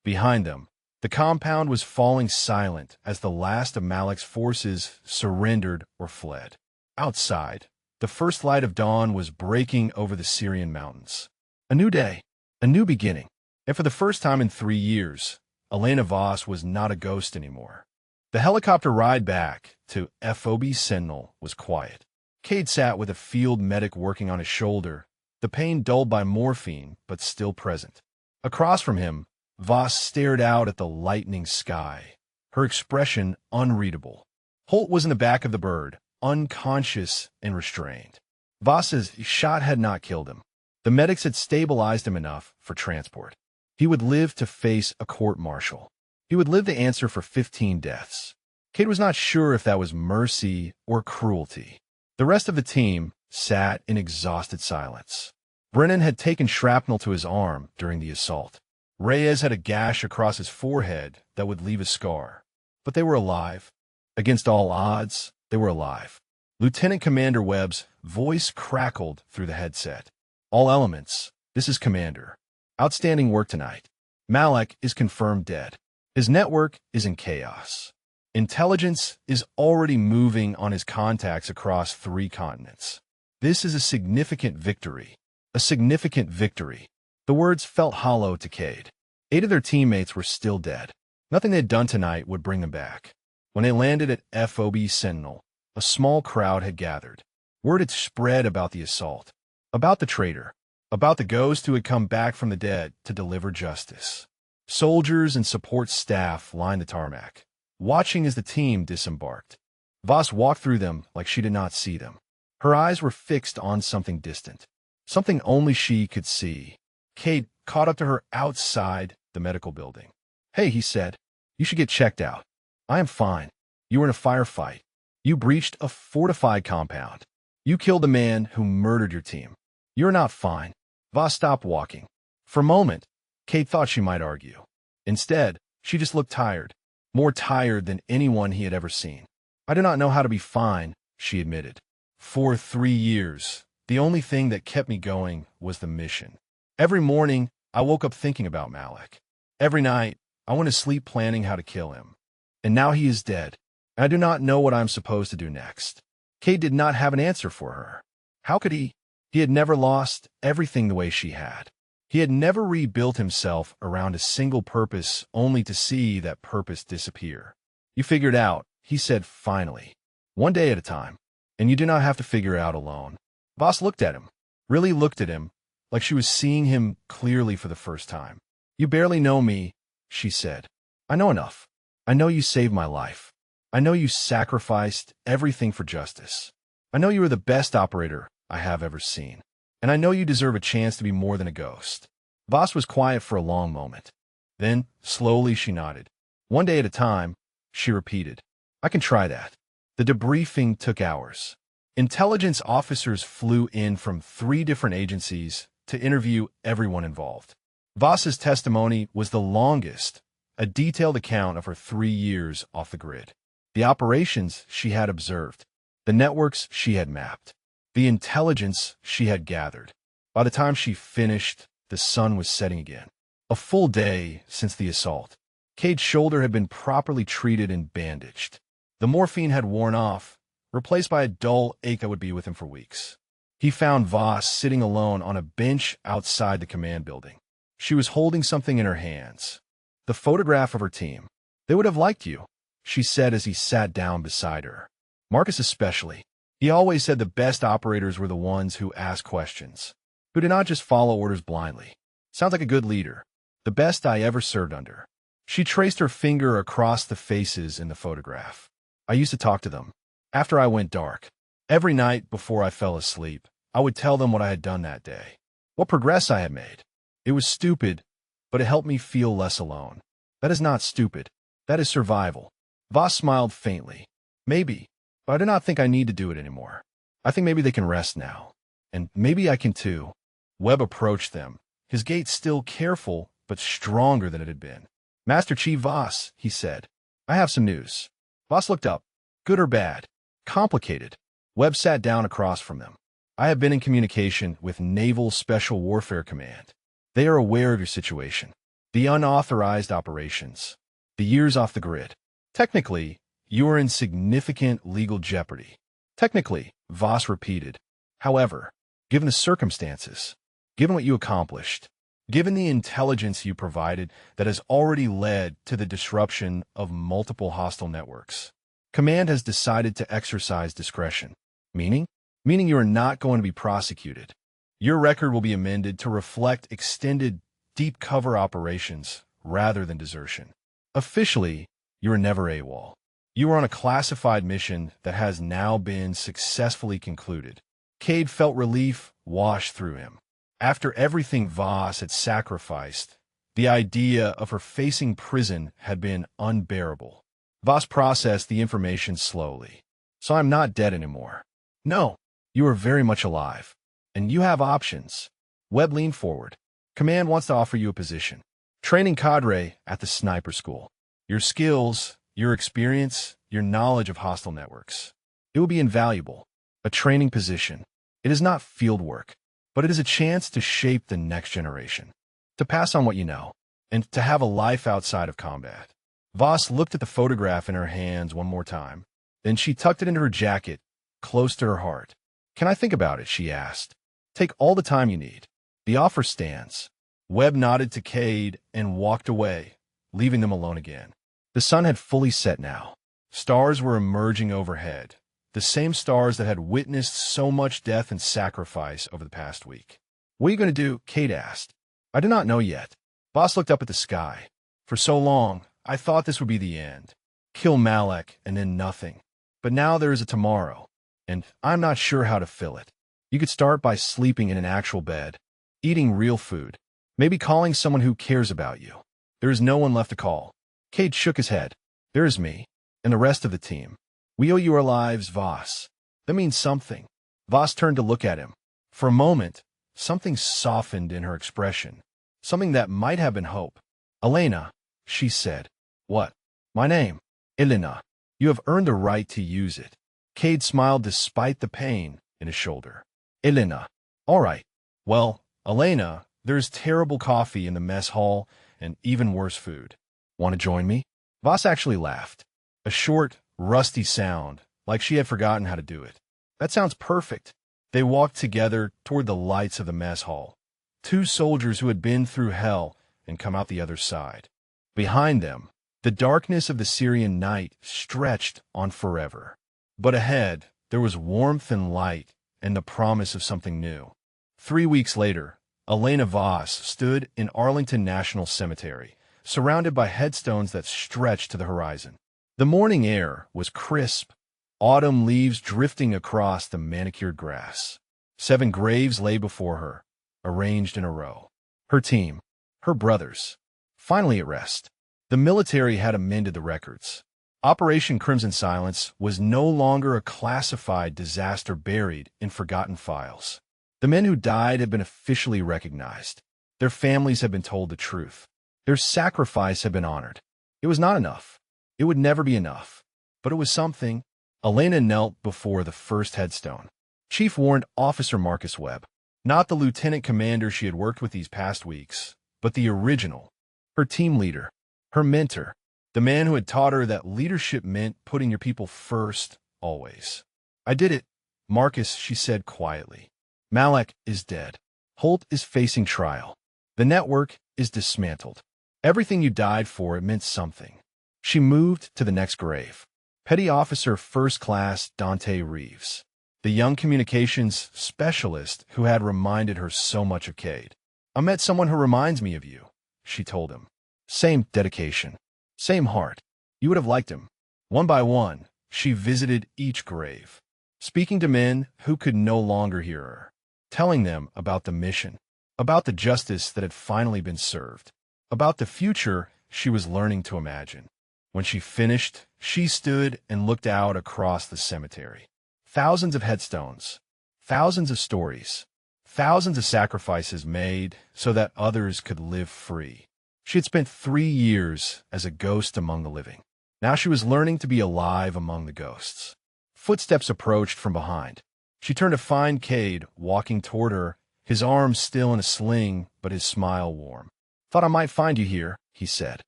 Behind them, the compound was falling silent as the last of Malak's forces surrendered or fled. Outside, the first light of dawn was breaking over the Syrian mountains. A new day, a new beginning, and for the first time in 3 years, Elena Voss was not a ghost anymore. The helicopter ride back to FOB Sentinel was quiet. Cade sat with a field medic working on his shoulder, the pain dulled by morphine but still present. Across from him, Voss stared out at the lightening sky, her expression unreadable. Holt was in the back of the bird, unconscious and restrained. Voss's shot had not killed him. The medics had stabilized him enough for transport. He would live to face a court-martial. He would live to answer for 15 deaths. Cade was not sure if that was mercy or cruelty. The rest of the team sat in exhausted silence. Brennan had taken shrapnel to his arm during the assault. Reyes had a gash across his forehead that would leave a scar. But they were alive. Against all odds, they were alive. Lieutenant Commander Webb's voice crackled through the headset. All elements, this is Commander. Outstanding work tonight. Malak is confirmed dead. His network is in chaos. Intelligence is already moving on his contacts across 3 continents. This is a significant victory. A significant victory. The words felt hollow to Cade. 8 of their teammates were still dead. Nothing they had done tonight would bring them back. When they landed at FOB Sentinel, a small crowd had gathered. Word had spread about the assault, about the traitor, about the ghost who had come back from the dead to deliver justice. Soldiers and support staff lined the tarmac, watching as the team disembarked. Voss walked through them like she did not see them. Her eyes were fixed on something distant, something only she could see. Cade caught up to her outside the medical building. "Hey," he said, "you should get checked out." "I am fine. You were in a firefight. You breached a fortified compound. You killed a man who murdered your team. You're not fine." Voss stopped walking. For a moment, Cade thought she might argue. Instead, she just looked tired, more tired than anyone he had ever seen. "I do not know how to be fine," she admitted. "For 3 years, the only thing that kept me going was the mission. Every morning, I woke up thinking about Malik. Every night, I went to sleep planning how to kill him. And now he is dead, and I do not know what I am supposed to do next." Cade did not have an answer for her. How could he? He had never lost everything the way she had. He had never rebuilt himself around a single purpose only to see that purpose disappear. "You figured out," he said finally. "One day at a time. And you do not have to figure it out alone." Voss looked at him, really looked at him, like she was seeing him clearly for the first time. "You barely know me," she said. "I know enough. I know you saved my life. I know you sacrificed everything for justice. I know you are the best operator I have ever seen. And I know you deserve a chance to be more than a ghost." Voss was quiet for a long moment. Then, slowly, she nodded. "One day at a time," she repeated. "I can try that." The debriefing took hours. Intelligence officers flew in from 3 different agencies to interview everyone involved. Voss's testimony was the longest, a detailed account of her 3 years off the grid. The operations she had observed, the networks she had mapped, the intelligence she had gathered. By the time she finished, the sun was setting again. A full day since the assault. Cade's shoulder had been properly treated and bandaged. The morphine had worn off, replaced by a dull ache that would be with him for weeks. He found Voss sitting alone on a bench outside the command building. She was holding something in her hands. The photograph of her team. "They would have liked you," she said as he sat down beside her. Marcus especially. He always said the best operators were the ones who asked questions, who did not just follow orders blindly. "Sounds like a good leader. The best I ever served under." She traced her finger across the faces in the photograph. "I used to talk to them. After I went dark. Every night before I fell asleep, I would tell them what I had done that day. What progress I had made. It was stupid, but it helped me feel less alone. That is not stupid. That is survival." Voss smiled faintly. "Maybe, but I do not think I need to do it anymore. I think maybe they can rest now. And maybe I can too." Webb approached them, his gait still careful but stronger than it had been. "Master Chief Voss," he said, "I have some news." Voss looked up. "Good or bad?" "Complicated." Webb sat down across from them. "I have been in communication with Naval Special Warfare Command. They are aware of your situation. The unauthorized operations. The years off the grid. Technically, you are in significant legal jeopardy." "Technically," Voss repeated. "However, given the circumstances, given what you accomplished, given the intelligence you provided that has already led to the disruption of multiple hostile networks, Command has decided to exercise discretion." Meaning? Meaning you are not going to be prosecuted. Your record will be amended to reflect extended, deep cover operations rather than desertion. Officially, you are never AWOL. You are on a classified mission that has now been successfully concluded. Cade felt relief wash through him. After everything Voss had sacrificed, the idea of her facing prison had been unbearable. Voss processed the information slowly. "So I'm not dead anymore." "No, you are very much alive. And you have options." Webb leaned forward. "Command wants to offer you a position. Training cadre at the sniper school. Your skills, your experience, your knowledge of hostile networks. It will be invaluable. A training position. It is not field work, but it is a chance to shape the next generation. To pass on what you know, and to have a life outside of combat." Voss looked at the photograph in her hands one more time. Then she tucked it into her jacket, close to her heart. "Can I think about it?" she asked. "Take all the time you need. The offer stands." Webb nodded to Cade and walked away, leaving them alone again. The sun had fully set now. Stars were emerging overhead, the same stars that had witnessed so much death and sacrifice over the past week. "What are you going to do?" Cade asked. "I do not know yet." Voss looked up at the sky. "For so long, I thought this would be the end. Kill Malik and then nothing. But now there is a tomorrow, and I'm not sure how to fill it. You could start by sleeping in an actual bed, eating real food, Maybe calling someone who cares about you. There is no one left to call. Cade shook his head. There is me, and the rest of the team. We owe you our lives, Voss. That means something. Voss turned to look at him. For a moment, something softened in her expression. Something that might have been hope. Elena, she said. What? My name. Elena. You have earned the right to use it. Cade smiled despite the pain in his shoulder. Elena. All right. Well, Elena, there's terrible coffee in the mess hall and even worse food. Want to join me? Voss actually laughed. A short, rusty sound, like she had forgotten how to do it. That sounds perfect. They walked together toward the lights of the mess hall. Two soldiers who had been through hell and come out the other side. Behind them, the darkness of the Syrian night stretched on forever. But ahead, there was warmth and light and the promise of something new. 3 weeks later, Elena Voss stood in Arlington National Cemetery, surrounded by headstones that stretched to the horizon. The morning air was crisp, autumn leaves drifting across the manicured grass. 7 graves lay before her, arranged in a row. Her team, her brothers, finally at rest. The military had amended the records. Operation Crimson Silence was no longer a classified disaster buried in forgotten files. The men who died had been officially recognized. Their families had been told the truth. Their sacrifice had been honored. It was not enough. It would never be enough. But it was something. Elena knelt before the first headstone. Chief Warrant Officer Marcus Webb. Not the lieutenant commander she had worked with these past weeks, but the original. Her team leader. Her mentor. The man who had taught her that leadership meant putting your people first, always. I did it, Marcus, she said quietly. Malek is dead. Holt is facing trial. The network is dismantled. Everything you died for, it meant something. She moved to the next grave. Petty Officer First Class Dante Reeves, the young communications specialist who had reminded her so much of Cade. I met someone who reminds me of you, she told him. Same dedication. Same heart. You would have liked him. One by one, she visited each grave, speaking to men who could no longer hear her, telling them about the mission, about the justice that had finally been served, about the future she was learning to imagine. When she finished, she stood and looked out across the cemetery. Thousands of headstones, thousands of stories, thousands of sacrifices made so that others could live free. She had spent 3 years as a ghost among the living. Now she was learning to be alive among the ghosts. Footsteps approached from behind. She turned to find Cade walking toward her, his arms still in a sling, but his smile warm. Thought I might find you here, he said.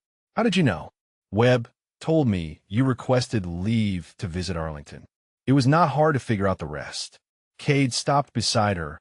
How did you know? Webb told me you requested leave to visit Arlington. It was not hard to figure out the rest. Cade stopped beside her,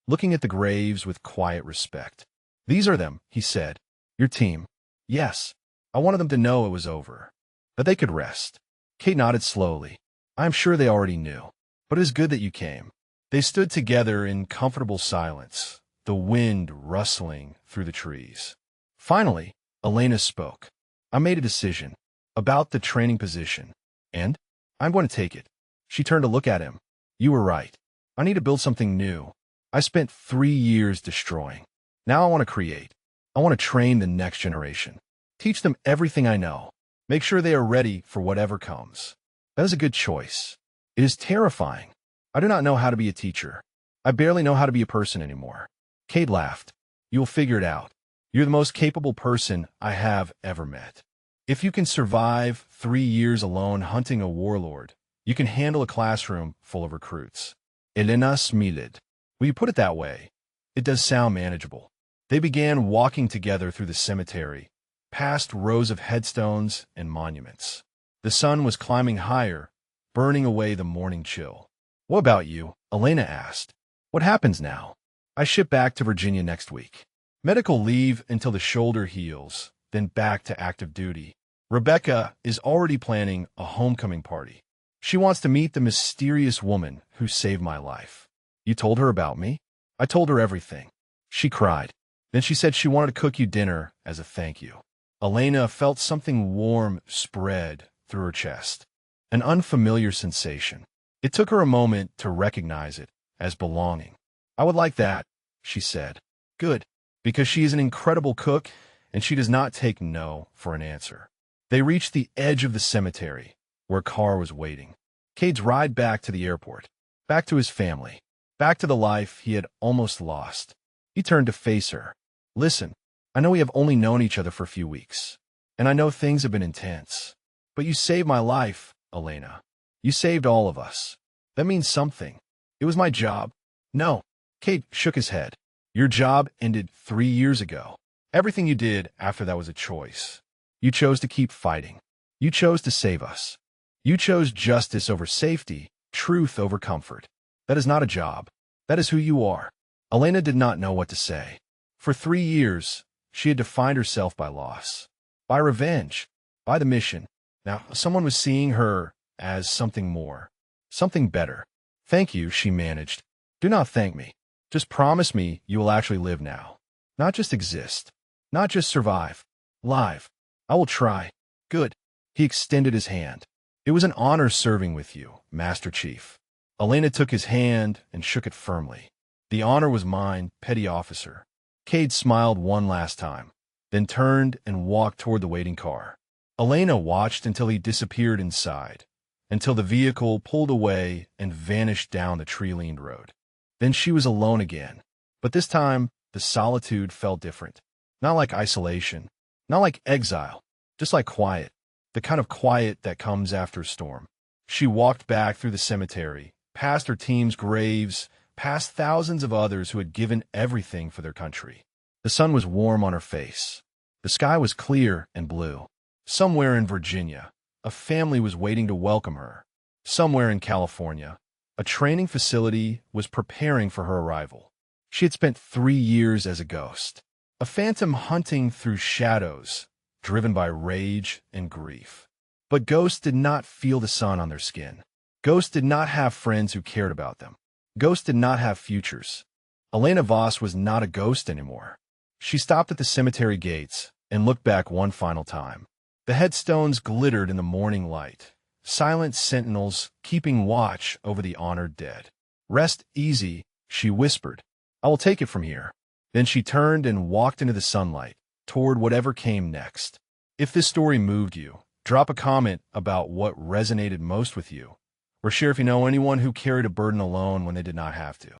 looking at the graves with quiet respect. These are them, he said. Your team. Yes. I wanted them to know it was over, that they could rest. Cade nodded slowly. I am sure they already knew, but it is good that you came. They stood together in comfortable silence, the wind rustling through the trees. Finally, Elena spoke. I made a decision about the training position, and I'm going to take it. She turned to look at him. You were right. I need to build something new. I spent 3 years destroying. Now I want to create. I want to train the next generation. Teach them everything I know. Make sure they are ready for whatever comes. That is a good choice. It is terrifying. I do not know how to be a teacher. I barely know how to be a person anymore. Cade laughed. You will figure it out. You're the most capable person I have ever met. If you can survive 3 years alone hunting a warlord, you can handle a classroom full of recruits. Elena smiled. Will you put it that way? It does sound manageable. They began walking together through the cemetery, past rows of headstones and monuments. The sun was climbing higher, burning away the morning chill. What about you? Elena asked. What happens now? I ship back to Virginia next week. Medical leave until the shoulder heals, then back to active duty. Rebecca is already planning a homecoming party. She wants to meet the mysterious woman who saved my life. You told her about me? I told her everything. She cried. Then she said she wanted to cook you dinner as a thank you. Elena felt something warm spread through her chest, an unfamiliar sensation. It took her a moment to recognize it as belonging. I would like that, she said. Good. Because she is an incredible cook, and she does not take no for an answer. They reached the edge of the cemetery, where Carr was waiting. Cade's ride back to the airport, back to his family, back to the life he had almost lost. He turned to face her. Listen, I know we have only known each other for a few weeks, and I know things have been intense. But you saved my life, Elena. You saved all of us. That means something. It was my job. No. Cade shook his head. Your job ended 3 years ago. Everything you did after that was a choice. You chose to keep fighting. You chose to save us. You chose justice over safety, truth over comfort. That is not a job. That is who you are. Elena did not know what to say. For 3 years, she had defined herself by loss, by revenge, by the mission. Now, someone was seeing her as something more, something better. Thank you, she managed. Do not thank me. Just promise me you will actually live now. Not just exist. Not just survive. Live. I will try. Good. He extended his hand. It was an honor serving with you, Master Chief. Elena took his hand and shook it firmly. The honor was mine, Petty Officer. Cade smiled one last time, then turned and walked toward the waiting car. Elena watched until he disappeared inside, until the vehicle pulled away and vanished down the tree-lined road. Then she was alone again, but this time the solitude felt different. Not like isolation, not like exile, just like quiet, the kind of quiet that comes after a storm. She walked back through the cemetery, past her team's graves, past thousands of others who had given everything for their country. The sun was warm on her face. The sky was clear and blue. Somewhere in Virginia, a family was waiting to welcome her. Somewhere in California, a training facility was preparing for her arrival. She had spent 3 years as a ghost, a phantom hunting through shadows, driven by rage and grief. But ghosts did not feel the sun on their skin. Ghosts did not have friends who cared about them. Ghosts did not have futures. Elena Voss was not a ghost anymore. She stopped at the cemetery gates and looked back one final time. The headstones glittered in the morning light, silent sentinels keeping watch over the honored dead. Rest easy, she whispered. I will take it from here. Then she turned and walked into the sunlight, toward whatever came next. If this story moved you, drop a comment about what resonated most with you, or share if you know anyone who carried a burden alone when they did not have to.